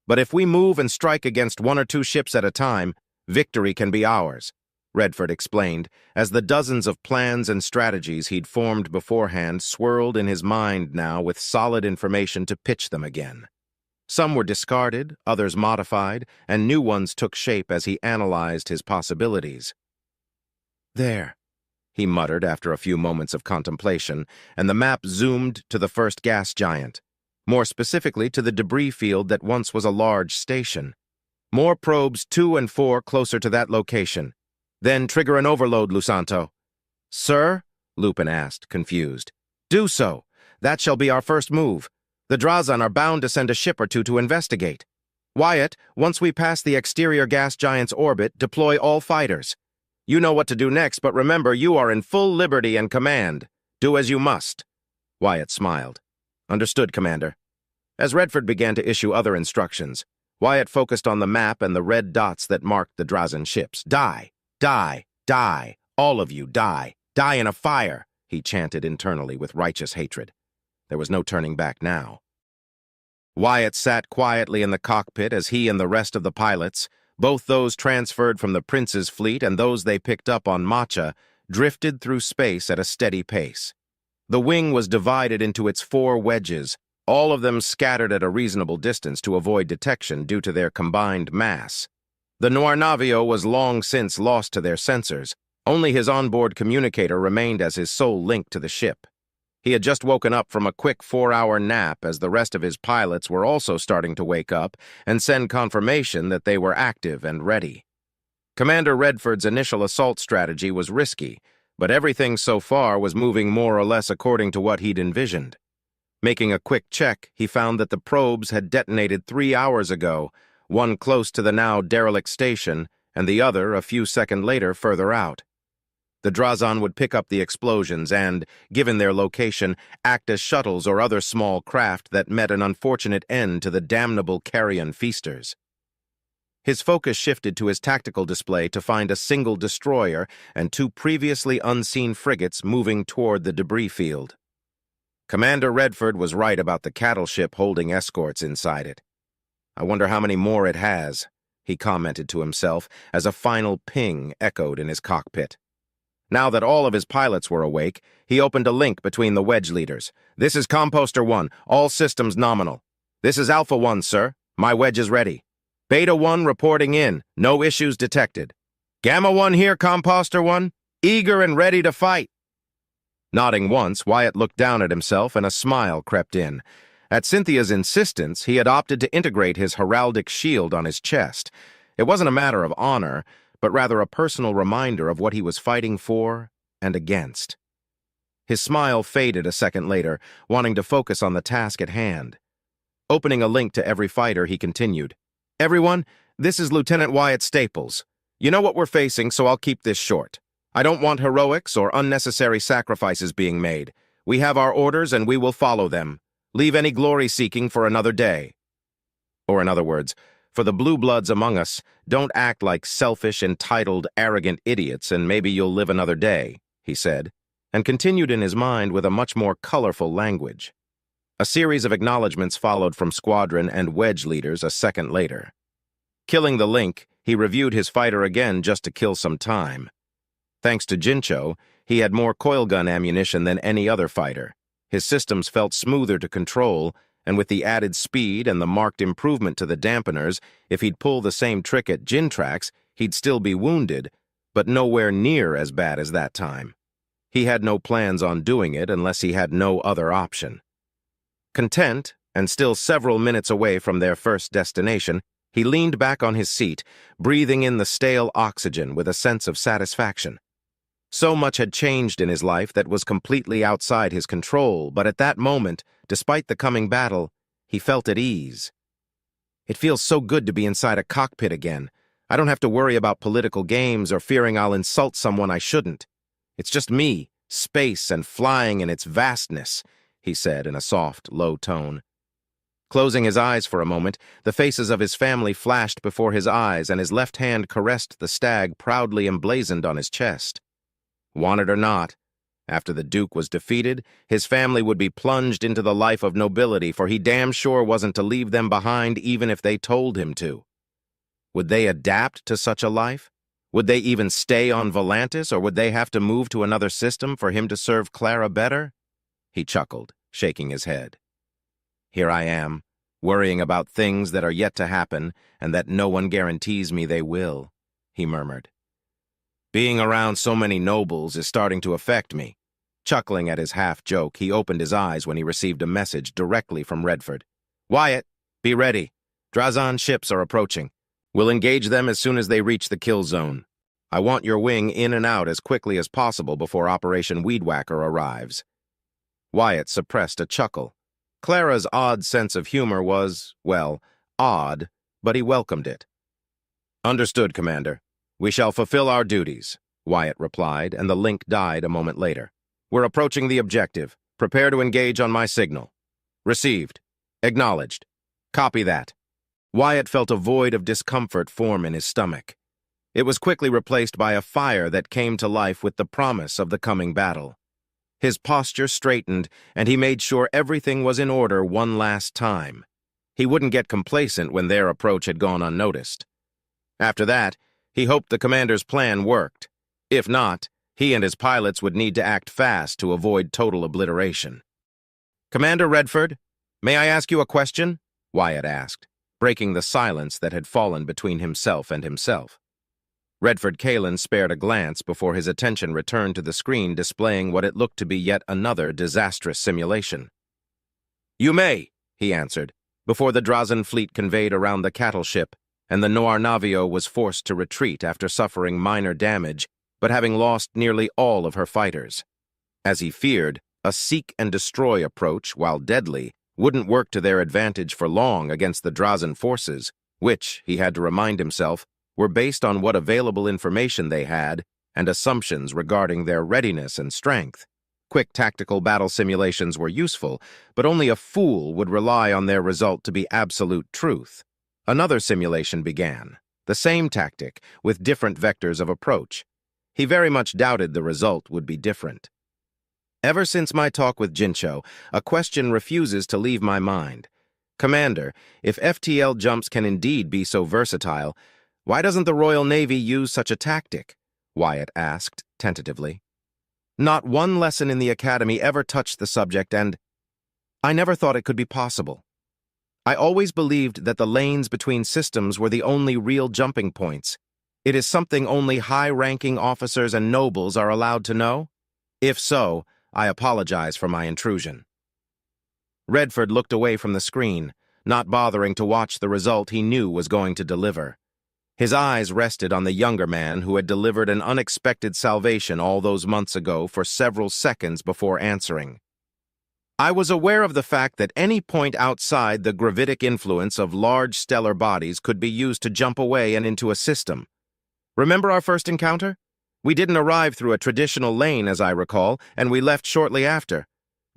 But if we move and strike against one or two ships at a time, victory can be ours, Redford explained, as the dozens of plans and strategies he'd formed beforehand swirled in his mind now with solid information to pitch them again. Some were discarded, others modified, and new ones took shape as he analyzed his possibilities. There, he muttered after a few moments of contemplation, and the map zoomed to the first gas giant. More specifically to the debris field that once was a large station. More probes 2 and 4 closer to that location. Then trigger an overload, Lusanto. Sir? Lupin asked, confused. Do so. That shall be our first move. The Drazen are bound to send a ship or two to investigate. Wyatt, once we pass the exterior gas giant's orbit, deploy all fighters. You know what to do next, but remember you are in full liberty and command. Do as you must. Wyatt smiled. Understood, Commander. As Redford began to issue other instructions, Wyatt focused on the map and the red dots that marked the Drazen ships. Die, die, die, all of you die, die in a fire, he chanted internally with righteous hatred. There was no turning back now. Wyatt sat quietly in the cockpit as he and the rest of the pilots, both those transferred from the Prince's fleet and those they picked up on Macha, drifted through space at a steady pace. The wing was divided into its 4 wedges, all of them scattered at a reasonable distance to avoid detection due to their combined mass. The Noirnavio was long since lost to their sensors. Only his onboard communicator remained as his sole link to the ship. He had just woken up from a quick 4-hour nap as the rest of his pilots were also starting to wake up and send confirmation that they were active and ready. Commander Redford's initial assault strategy was risky, but everything so far was moving more or less according to what he'd envisioned. Making a quick check, he found that the probes had detonated 3 hours ago, one close to the now derelict station, and the other a few seconds later further out. The Drazen would pick up the explosions and, given their location, act as shuttles or other small craft that met an unfortunate end to the damnable carrion feasters. His focus shifted to his tactical display to find a single destroyer and two previously unseen frigates moving toward the debris field. Commander Redford was right about the cattle ship holding escorts inside it. "I wonder how many more it has," he commented to himself as a final ping echoed in his cockpit. Now that all of his pilots were awake, he opened a link between the wedge leaders. "This is Composter 1, all systems nominal. This is Alpha 1, sir. My wedge is ready. Beta 1 reporting in, no issues detected. Gamma 1 here, Composter 1, eager and ready to fight." Nodding once, Wyatt looked down at himself and a smile crept in. At Cynthia's insistence, he had opted to integrate his heraldic shield on his chest. It wasn't a matter of honor, but rather a personal reminder of what he was fighting for and against. His smile faded a second later, wanting to focus on the task at hand. Opening a link to every fighter, he continued, "Everyone, this is Lieutenant Wyatt Staples. You know what we're facing, so I'll keep this short. I don't want heroics or unnecessary sacrifices being made. We have our orders and we will follow them. Leave any glory-seeking for another day." Or in other words, for the blue bloods among us, don't act like selfish, entitled, arrogant idiots and maybe you'll live another day, he said, and continued in his mind with a much more colorful language. A series of acknowledgments followed from squadron and wedge leaders a second later. Killing the link, he reviewed his fighter again just to kill some time. Thanks to Jincho, he had more coilgun ammunition than any other fighter. His systems felt smoother to control, and with the added speed and the marked improvement to the dampeners, if he'd pull the same trick at Jintrax, he'd still be wounded, but nowhere near as bad as that time. He had no plans on doing it unless he had no other option. Content, and still several minutes away from their first destination, he leaned back on his seat, breathing in the stale oxygen with a sense of satisfaction. So much had changed in his life that was completely outside his control, but at that moment, despite the coming battle, he felt at ease. "It feels so good to be inside a cockpit again. I don't have to worry about political games or fearing I'll insult someone I shouldn't. It's just me, space, and flying in its vastness," he said in a soft, low tone. Closing his eyes for a moment, the faces of his family flashed before his eyes and his left hand caressed the stag proudly emblazoned on his chest. Want it or not, after the Duke was defeated, his family would be plunged into the life of nobility, for he damn sure wasn't to leave them behind even if they told him to. Would they adapt to such a life? Would they even stay on Volantis, or would they have to move to another system for him to serve Clara better? He chuckled, shaking his head. "Here I am, worrying about things that are yet to happen and that no one guarantees me they will," he murmured. "Being around so many nobles is starting to affect me." Chuckling at his half-joke, he opened his eyes when he received a message directly from Redford. "Wyatt, be ready. Drazan ships are approaching. We'll engage them as soon as they reach the kill zone. I want your wing in and out as quickly as possible before Operation Weedwhacker arrives." Wyatt suppressed a chuckle. Clara's odd sense of humor was, well, odd, but he welcomed it. "Understood, Commander. We shall fulfill our duties," Wyatt replied, and the link died a moment later. "We're approaching the objective. Prepare to engage on my signal." "Received. Acknowledged. Copy that." Wyatt felt a void of discomfort form in his stomach. It was quickly replaced by a fire that came to life with the promise of the coming battle. His posture straightened, and he made sure everything was in order one last time. He wouldn't get complacent when their approach had gone unnoticed. After that, he hoped the commander's plan worked. If not, he and his pilots would need to act fast to avoid total obliteration. "Commander Redford, may I ask you a question?" Wyatt asked, breaking the silence that had fallen between himself and himself. Redford Kalen spared a glance before his attention returned to the screen displaying what it looked to be yet another disastrous simulation. "You may," he answered, before the Drazan fleet conveyed around the cattle ship, and the Noir Navio was forced to retreat after suffering minor damage, but having lost nearly all of her fighters. As he feared, a seek-and-destroy approach, while deadly, wouldn't work to their advantage for long against the Drazan forces, which, he had to remind himself, were based on what available information they had and assumptions regarding their readiness and strength. Quick tactical battle simulations were useful, but only a fool would rely on their result to be absolute truth. Another simulation began. The same tactic, with different vectors of approach. He very much doubted the result would be different. Ever since my talk with Jincho, a question refuses to leave my mind. Commander, if FTL jumps can indeed be so versatile, why doesn't the Royal Navy use such a tactic? Wyatt asked, tentatively. Not one lesson in the academy ever touched the subject, and I never thought it could be possible. I always believed that the lanes between systems were the only real jumping points. It is something only high-ranking officers and nobles are allowed to know? If so, I apologize for my intrusion. Redford looked away from the screen, not bothering to watch the result he knew was going to deliver. His eyes rested on the younger man who had delivered an unexpected salvation all those months ago for several seconds before answering. I was aware of the fact that any point outside the gravitic influence of large stellar bodies could be used to jump away and into a system. Remember our first encounter? We didn't arrive through a traditional lane, as I recall, and we left shortly after.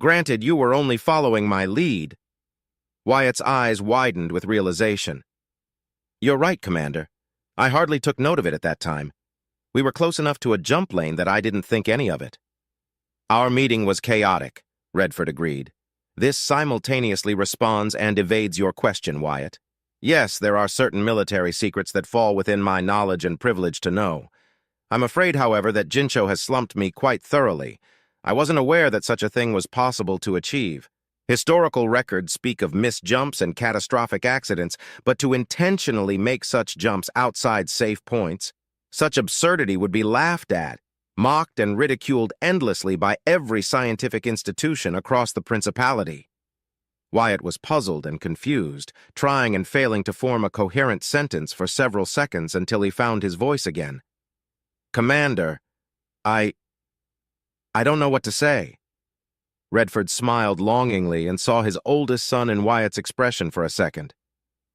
Granted, you were only following my lead. Wyatt's eyes widened with realization. You're right, Commander. I hardly took note of it at that time. We were close enough to a jump lane that I didn't think any of it. Our meeting was chaotic, Redford agreed. This simultaneously responds and evades your question, Wyatt. Yes, there are certain military secrets that fall within my knowledge and privilege to know. I'm afraid, however, that Jincho has slumped me quite thoroughly. I wasn't aware that such a thing was possible to achieve. Historical records speak of missed jumps and catastrophic accidents, but to intentionally make such jumps outside safe points, such absurdity would be laughed at, mocked and ridiculed endlessly by every scientific institution across the Principality. Wyatt was puzzled and confused, trying and failing to form a coherent sentence for several seconds until he found his voice again. Commander, I don't know what to say. Redford smiled longingly and saw his oldest son in Wyatt's expression for a second.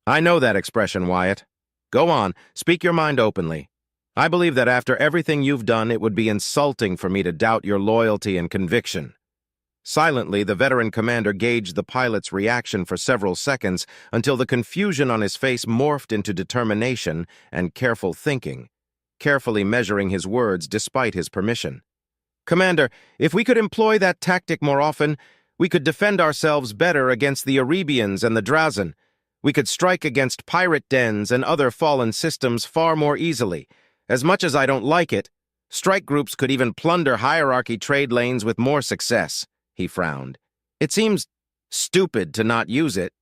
I know that expression, Wyatt. Go on, speak your mind openly. I believe that after everything you've done, it would be insulting for me to doubt your loyalty and conviction. Silently, the veteran commander gauged the pilot's reaction for several seconds until the confusion on his face morphed into determination and careful thinking, carefully measuring his words despite his permission. Commander, if we could employ that tactic more often, we could defend ourselves better against the Arabians and the Drazen. We could strike against pirate dens and other fallen systems far more easily. As much as I don't like it, strike groups could even plunder hierarchy trade lanes with more success, he frowned. It seems stupid to not use it.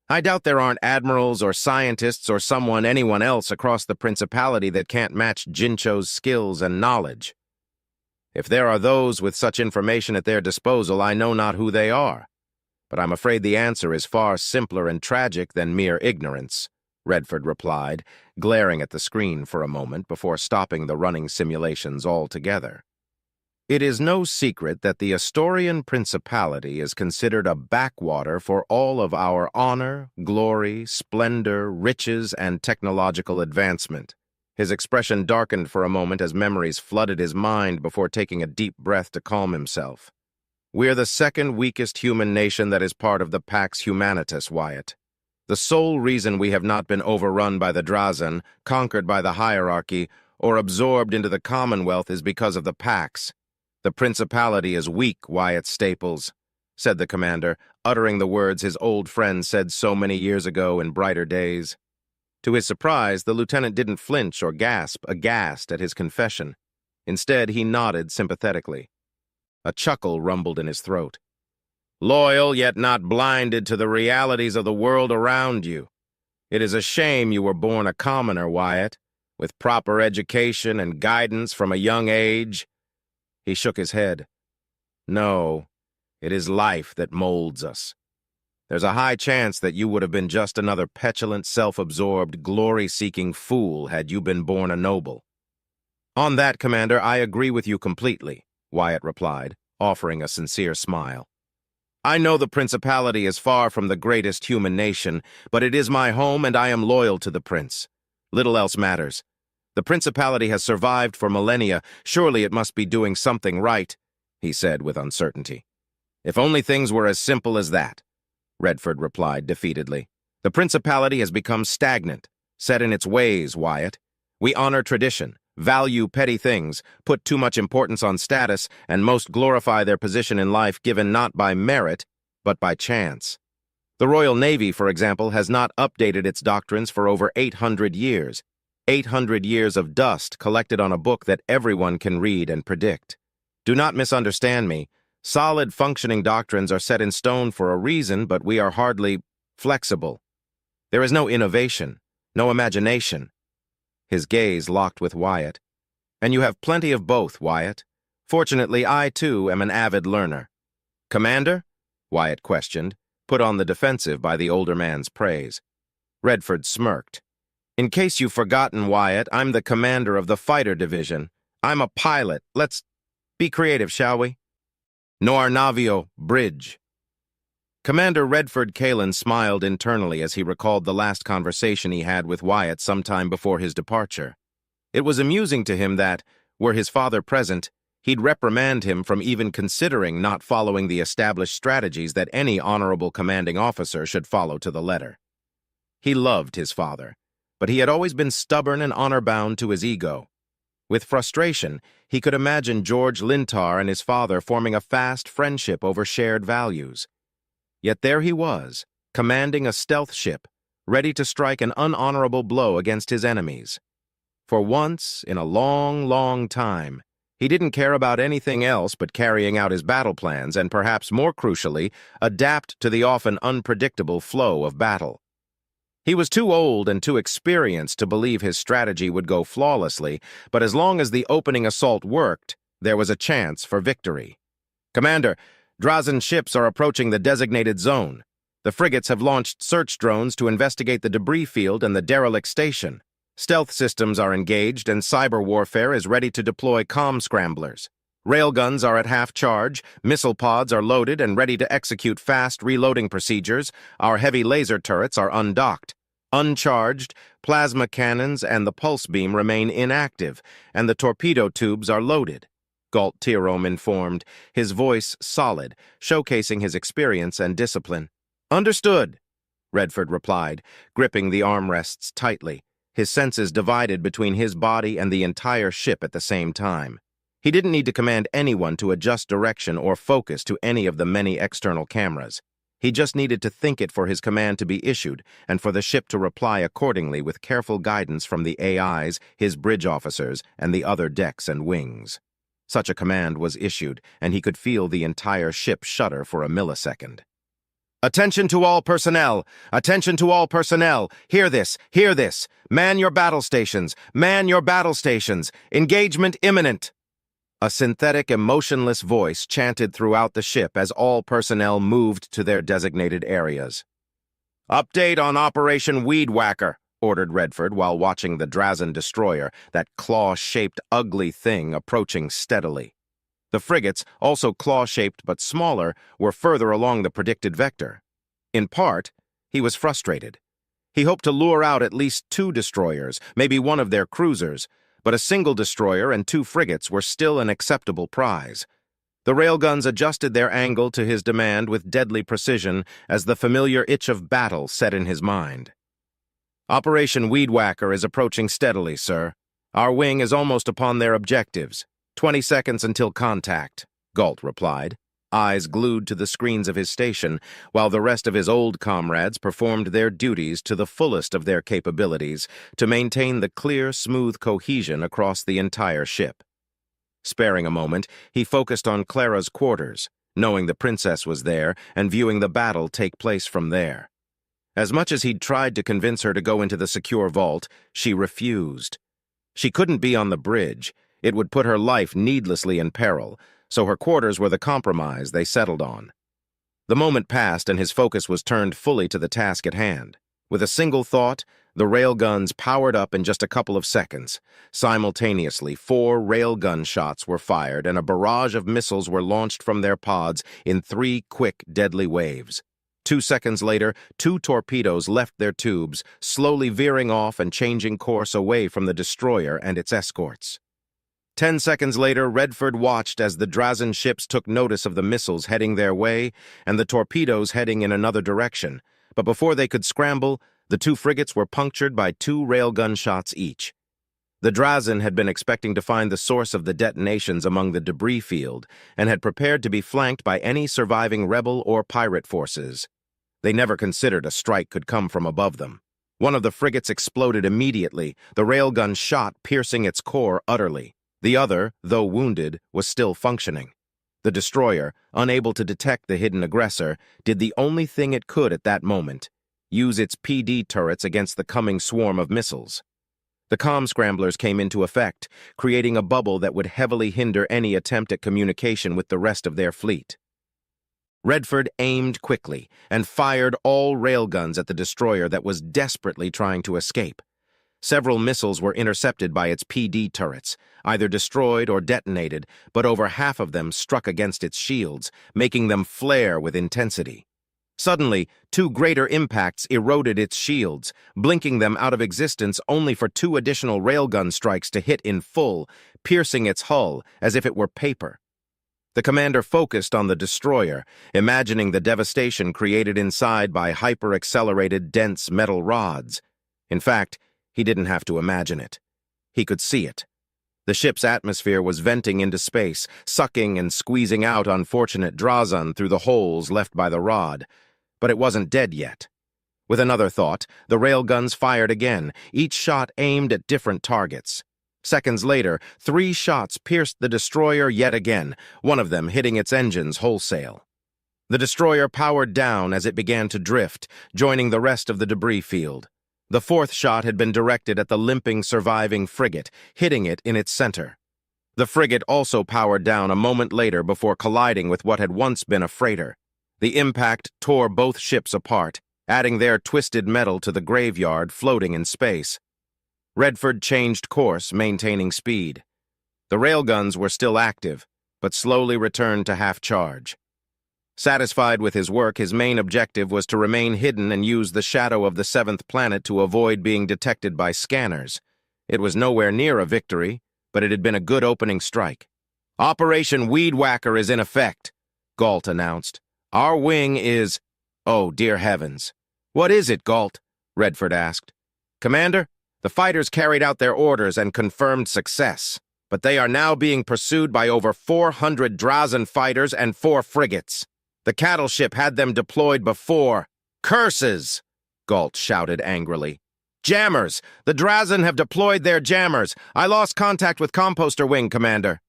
I doubt there aren't admirals or scientists or anyone else across the Principality that can't match Jincho's skills and knowledge. If there are those with such information at their disposal, I know not who they are. But I'm afraid the answer is far simpler and tragic than mere ignorance, Redford replied, glaring at the screen for a moment before stopping the running simulations altogether. It is no secret that the Astorian Principality is considered a backwater for all of our honor, glory, splendor, riches, and technological advancement. His expression darkened for a moment as memories flooded his mind before taking a deep breath to calm himself. We're the second weakest human nation that is part of the Pax Humanitas, Wyatt. The sole reason we have not been overrun by the Drazen, conquered by the hierarchy, or absorbed into the Commonwealth is because of the Pax. The Principality is weak, Wyatt Staples, said the commander, uttering the words his old friend said so many years ago in brighter days. To his surprise, the lieutenant didn't flinch or gasp, aghast at his confession. Instead, he nodded sympathetically. A chuckle rumbled in his throat. Loyal, yet not blinded to the realities of the world around you. It is a shame you were born a commoner, Wyatt, with proper education and guidance from a young age. He shook his head. No, it is life that molds us. There's a high chance that you would have been just another petulant, self-absorbed, glory-seeking fool had you been born a noble. On that, Commander, I agree with you completely, Wyatt replied, offering a sincere smile. I know the Principality is far from the greatest human nation, but it is my home and I am loyal to the Prince. Little else matters. The Principality has survived for millennia. Surely it must be doing something right, he said with uncertainty. If only things were as simple as that. Redford replied defeatedly. The Principality has become stagnant, Set in its ways, Wyatt. We honor tradition, value petty things, put too much importance on status, and most glorify their position in life given not by merit, but by chance. The Royal Navy, for example, has not updated its doctrines for over 800 years. 800 years of dust collected on a book that everyone can read and predict. Do not misunderstand me. Solid, functioning doctrines are set in stone for a reason, but we are hardly flexible. There is no innovation, no imagination. His gaze locked with Wyatt. And you have plenty of both, Wyatt. Fortunately, I, too, am an avid learner. Commander? Wyatt questioned, put on the defensive by the older man's praise. Redford smirked. In case you've forgotten, Wyatt, I'm the commander of the fighter division. I'm a pilot. Let's be creative, shall we? Noir Navio, bridge. Commander Redford Kalin smiled internally as he recalled the last conversation he had with Wyatt sometime before his departure. It was amusing to him that, were his father present, he'd reprimand him from even considering not following the established strategies that any honorable commanding officer should follow to the letter. He loved his father, but he had always been stubborn and honor-bound to his ego. With frustration, he could imagine George Lintar and his father forming a fast friendship over shared values. Yet there he was, commanding a stealth ship, ready to strike an unhonorable blow against his enemies. For once, in a long, long time, he didn't care about anything else but carrying out his battle plans and, perhaps more crucially, adapt to the often unpredictable flow of battle. He was too old and too experienced to believe his strategy would go flawlessly, but as long as the opening assault worked, there was a chance for victory. Commander, Drazen ships are approaching the designated zone. The frigates have launched search drones to investigate the debris field and the derelict station. Stealth systems are engaged and cyber warfare is ready to deploy comm scramblers. Railguns are at half charge, missile pods are loaded and ready to execute fast reloading procedures, our heavy laser turrets are undocked. Uncharged, plasma cannons and the pulse beam remain inactive, and the torpedo tubes are loaded. Galt Tirome informed, his voice solid, showcasing his experience and discipline. Understood, Redford replied, gripping the armrests tightly, his senses divided between his body and the entire ship at the same time. He didn't need to command anyone to adjust direction or focus to any of the many external cameras. He just needed to think it for his command to be issued and for the ship to reply accordingly with careful guidance from the AIs, his bridge officers, and the other decks and wings. Such a command was issued, and he could feel the entire ship shudder for a millisecond. Attention to all personnel! Attention to all personnel! Hear this! Hear this! Man your battle stations! Man your battle stations! Engagement imminent! A synthetic, emotionless voice chanted throughout the ship as all personnel moved to their designated areas. Update on Operation Weed Whacker, ordered Redford while watching the Drazen destroyer, that claw-shaped ugly thing approaching steadily. The frigates, also claw-shaped but smaller, were further along the predicted vector. In part, he was frustrated. He hoped to lure out at least 2 destroyers, maybe one of their cruisers, but a single destroyer and 2 frigates were still an acceptable prize. The railguns adjusted their angle to his demand with deadly precision as the familiar itch of battle set in his mind. Operation Weed Whacker is approaching steadily, sir. Our wing is almost upon their objectives. 20 seconds until contact, Galt replied, eyes glued to the screens of his station, while the rest of his old comrades performed their duties to the fullest of their capabilities to maintain the clear, smooth cohesion across the entire ship. Sparing a moment, he focused on Clara's quarters, knowing the princess was there and viewing the battle take place from there. As much as he'd tried to convince her to go into the secure vault, she refused. She couldn't be on the bridge. It would put her life needlessly in peril, so her quarters were the compromise they settled on. The moment passed and his focus was turned fully to the task at hand. With a single thought, the railguns powered up in just a couple of seconds. Simultaneously, 4 railgun shots were fired and a barrage of missiles were launched from their pods in 3 quick, deadly waves. 2 seconds later, 2 torpedoes left their tubes, slowly veering off and changing course away from the destroyer and its escorts. 10 seconds later, Redford watched as the Drazen ships took notice of the missiles heading their way and the torpedoes heading in another direction. But before they could scramble, The two frigates were punctured by 2 railgun shots each. The Drazen had been expecting to find the source of the detonations among the debris field and had prepared to be flanked by any surviving rebel or pirate forces. They never considered a strike could come from above them. One of the frigates exploded immediately, the railgun shot piercing its core utterly. The other, though wounded, was still functioning. The destroyer, unable to detect the hidden aggressor, did the only thing it could at that moment: use its PD turrets against the coming swarm of missiles. The comm scramblers came into effect, creating a bubble that would heavily hinder any attempt at communication with the rest of their fleet. Redford aimed quickly and fired all railguns at the destroyer that was desperately trying to escape. Several missiles were intercepted by its PD turrets, either destroyed or detonated, but over half of them struck against its shields, making them flare with intensity. Suddenly, 2 greater impacts eroded its shields, blinking them out of existence only for 2 additional railgun strikes to hit in full, piercing its hull as if it were paper. The commander focused on the destroyer, imagining the devastation created inside by hyper-accelerated, dense metal rods. In fact, he didn't have to imagine it. He could see it. The ship's atmosphere was venting into space, sucking and squeezing out unfortunate Drazen through the holes left by the rod. But it wasn't dead yet. With another thought, the railguns fired again, each shot aimed at different targets. Seconds later, 3 shots pierced the destroyer yet again, one of them hitting its engines wholesale. The destroyer powered down as it began to drift, joining the rest of the debris field. The 4th shot had been directed at the limping, surviving frigate, hitting it in its center. The frigate also powered down a moment later before colliding with what had once been a freighter. The impact tore both ships apart, adding their twisted metal to the graveyard floating in space. Redford changed course, maintaining speed. The railguns were still active, but slowly returned to half-charge. Satisfied with his work, his main objective was to remain hidden and use the shadow of the 7th planet to avoid being detected by scanners. It was nowhere near a victory, but it had been a good opening strike. "Operation Weed Whacker is in effect," Galt announced. "Our wing is—" "Oh, dear heavens. What is it, Galt?" Redford asked. "Commander, the fighters carried out their orders and confirmed success, but they are now being pursued by over 400 Drazen fighters and 4 frigates. The cattle ship had them deployed before." "Curses!" Galt shouted angrily. "Jammers! The Drazen have deployed their jammers. I lost contact with Composter Wing, Commander."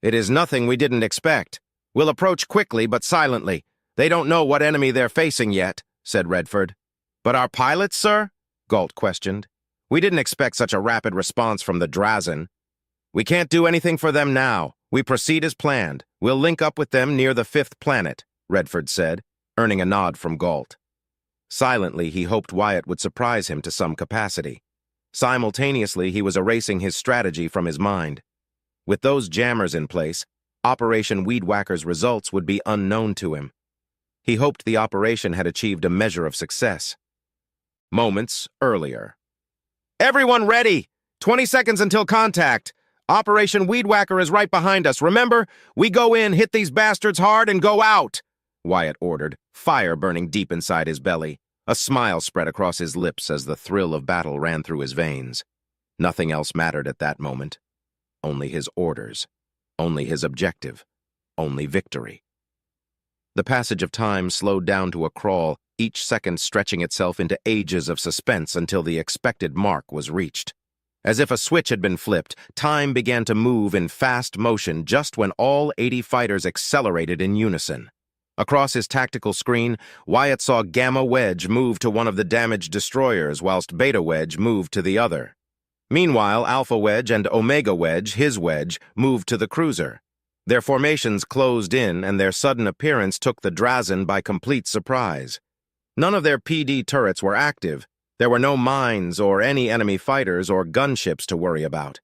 "It is nothing we didn't expect. We'll approach quickly but silently. They don't know what enemy they're facing yet," said Redford. "But our pilots, sir?" Galt questioned. "We didn't expect such a rapid response from the Drazen." "We can't do anything for them now. We proceed as planned. We'll link up with them near the 5th planet," Redford said, earning a nod from Galt. Silently, he hoped Wyatt would surprise him to some capacity. Simultaneously, he was erasing his strategy from his mind. With those jammers in place, Operation Weed Whacker's results would be unknown to him. He hoped the operation had achieved a measure of success. Moments earlier. "Everyone ready! 20 seconds until contact! Operation Weed Whacker is right behind us. Remember, we go in, hit these bastards hard, and go out!" Wyatt ordered, fire burning deep inside his belly. A smile spread across his lips as the thrill of battle ran through his veins. Nothing else mattered at that moment. Only his orders. Only his objective. Only victory. The passage of time slowed down to a crawl, each second stretching itself into ages of suspense until the expected mark was reached. As if a switch had been flipped, time began to move in fast motion just when all 80 fighters accelerated in unison. Across his tactical screen, Wyatt saw Gamma Wedge move to one of the damaged destroyers, whilst Beta Wedge moved to the other. Meanwhile, Alpha Wedge and Omega Wedge, his wedge, moved to the cruiser. Their formations closed in, and their sudden appearance took the Drazen by complete surprise. None of their PD turrets were active. There were no mines or any enemy fighters or gunships to worry about.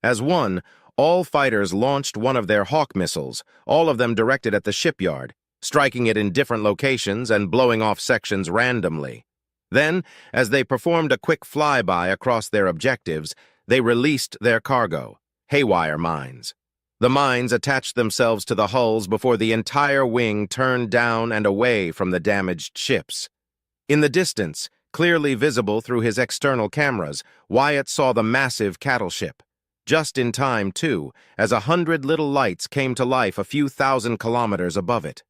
As one, all fighters launched one of their Hawk missiles, all of them directed at the shipyard, striking it in different locations and blowing off sections randomly. Then, as they performed a quick flyby across their objectives, they released their cargo, haywire mines. The mines attached themselves to the hulls before the entire wing turned down and away from the damaged ships. In the distance, Clearly visible through his external cameras, Wyatt saw the massive cattle ship. Just in time, too, as 100 little lights came to life a few thousand kilometers above it.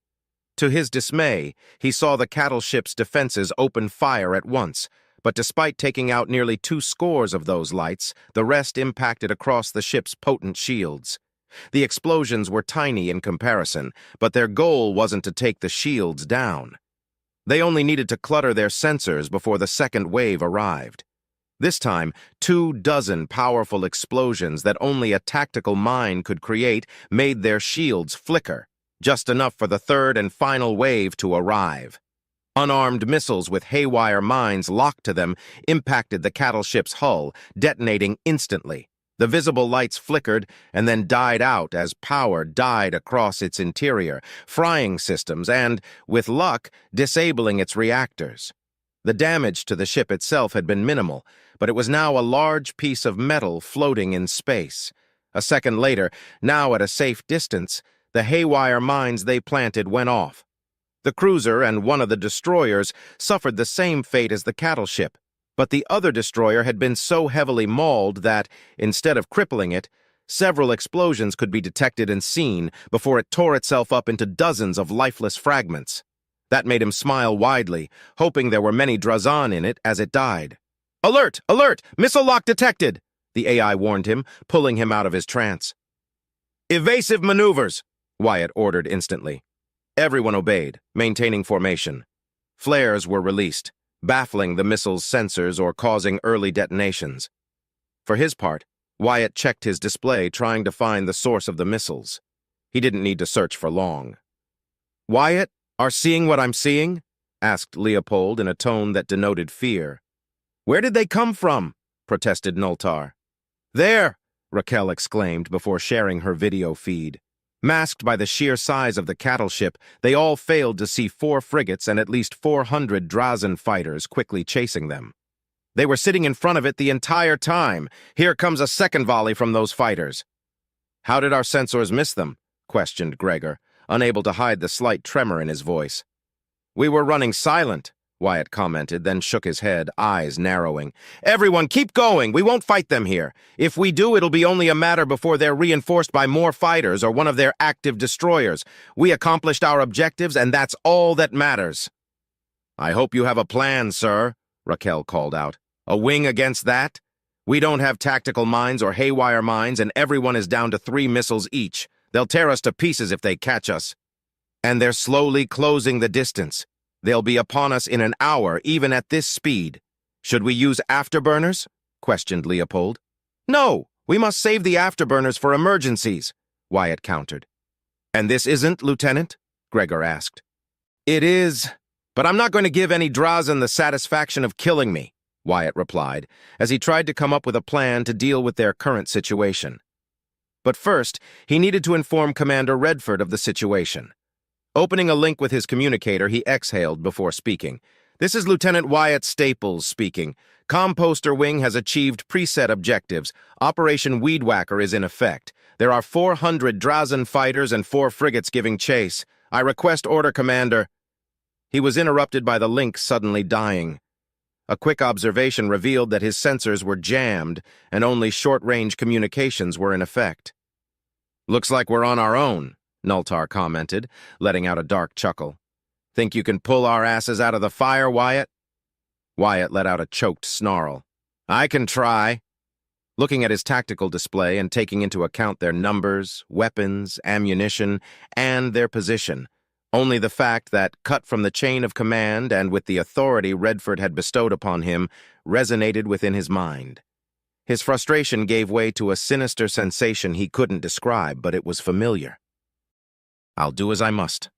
To his dismay, he saw the cattle ship's defenses open fire at once, but despite taking out nearly 2 scores of those lights, the rest impacted across the ship's potent shields. The explosions were tiny in comparison, but their goal wasn't to take the shields down. They only needed to clutter their sensors before the second wave arrived. This time, 24 powerful explosions that only a tactical mind could create made their shields flicker, just enough for the third and final wave to arrive. Unarmed missiles with haywire mines locked to them impacted the cattle ship's hull, detonating instantly. The visible lights flickered and then died out as power died across its interior, frying systems and, with luck, disabling its reactors. The damage to the ship itself had been minimal, but it was now a large piece of metal floating in space. A second later, now at a safe distance, the haywire mines they planted went off. The cruiser and one of the destroyers suffered the same fate as the cattle ship, but the other destroyer had been so heavily mauled that, instead of crippling it, several explosions could be detected and seen before it tore itself up into dozens of lifeless fragments. That made him smile widely, hoping there were many Drazan in it as it died. "Alert! Alert! Missile lock detected!" the AI warned him, pulling him out of his trance. "Evasive maneuvers!" Wyatt ordered instantly. Everyone obeyed, maintaining formation. Flares were released, baffling the missile's sensors or causing early detonations. For his part, Wyatt checked his display, trying to find the source of the missiles. He didn't need to search for long. "Wyatt, are seeing what I'm seeing?" asked Leopold in a tone that denoted fear. "Where did they come from?" protested Nultar. "There!" Raquel exclaimed before sharing her video feed. Masked by the sheer size of the cattle ship, they all failed to see 4 frigates and at least 400 Drazan fighters quickly chasing them. "They were sitting in front of it the entire time. Here comes a second volley from those fighters." "How did our sensors miss them?" questioned Gregor, unable to hide the slight tremor in his voice. "We were running silent," Wyatt commented, then shook his head, eyes narrowing. "Everyone, keep going! We won't fight them here. If we do, it'll be only a matter before they're reinforced by more fighters or one of their active destroyers. We accomplished our objectives, and that's all that matters." "I hope you have a plan, sir," Raquel called out. "A wing against that? We don't have tactical mines or haywire mines, and everyone is down to 3 missiles each. They'll tear us to pieces if they catch us. And they're slowly closing the distance. They'll be upon us in an hour, even at this speed. Should we use afterburners?" questioned Leopold. "No, we must save the afterburners for emergencies," Wyatt countered. "And this isn't, Lieutenant?" Gregor asked. "It is, but I'm not going to give any Drazan the satisfaction of killing me," Wyatt replied, as he tried to come up with a plan to deal with their current situation. But first, he needed to inform Commander Redford of the situation. Opening a link with his communicator, he exhaled before speaking. "This is Lieutenant Wyatt Staples speaking. Composter Wing has achieved preset objectives. Operation Weed Whacker is in effect. There are 400 Drazan fighters and 4 frigates giving chase. I request order, Commander." He was interrupted by the link suddenly dying. A quick observation revealed that his sensors were jammed and only short-range communications were in effect. "Looks like we're on our own," Nultar commented, letting out a dark chuckle. "Think you can pull our asses out of the fire, Wyatt?" Wyatt let out a choked snarl. "I can try." Looking at his tactical display and taking into account their numbers, weapons, ammunition, and their position, only the fact that, cut from the chain of command and with the authority Redford had bestowed upon him, resonated within his mind. His frustration gave way to a sinister sensation he couldn't describe, but it was familiar. "I'll do as I must,"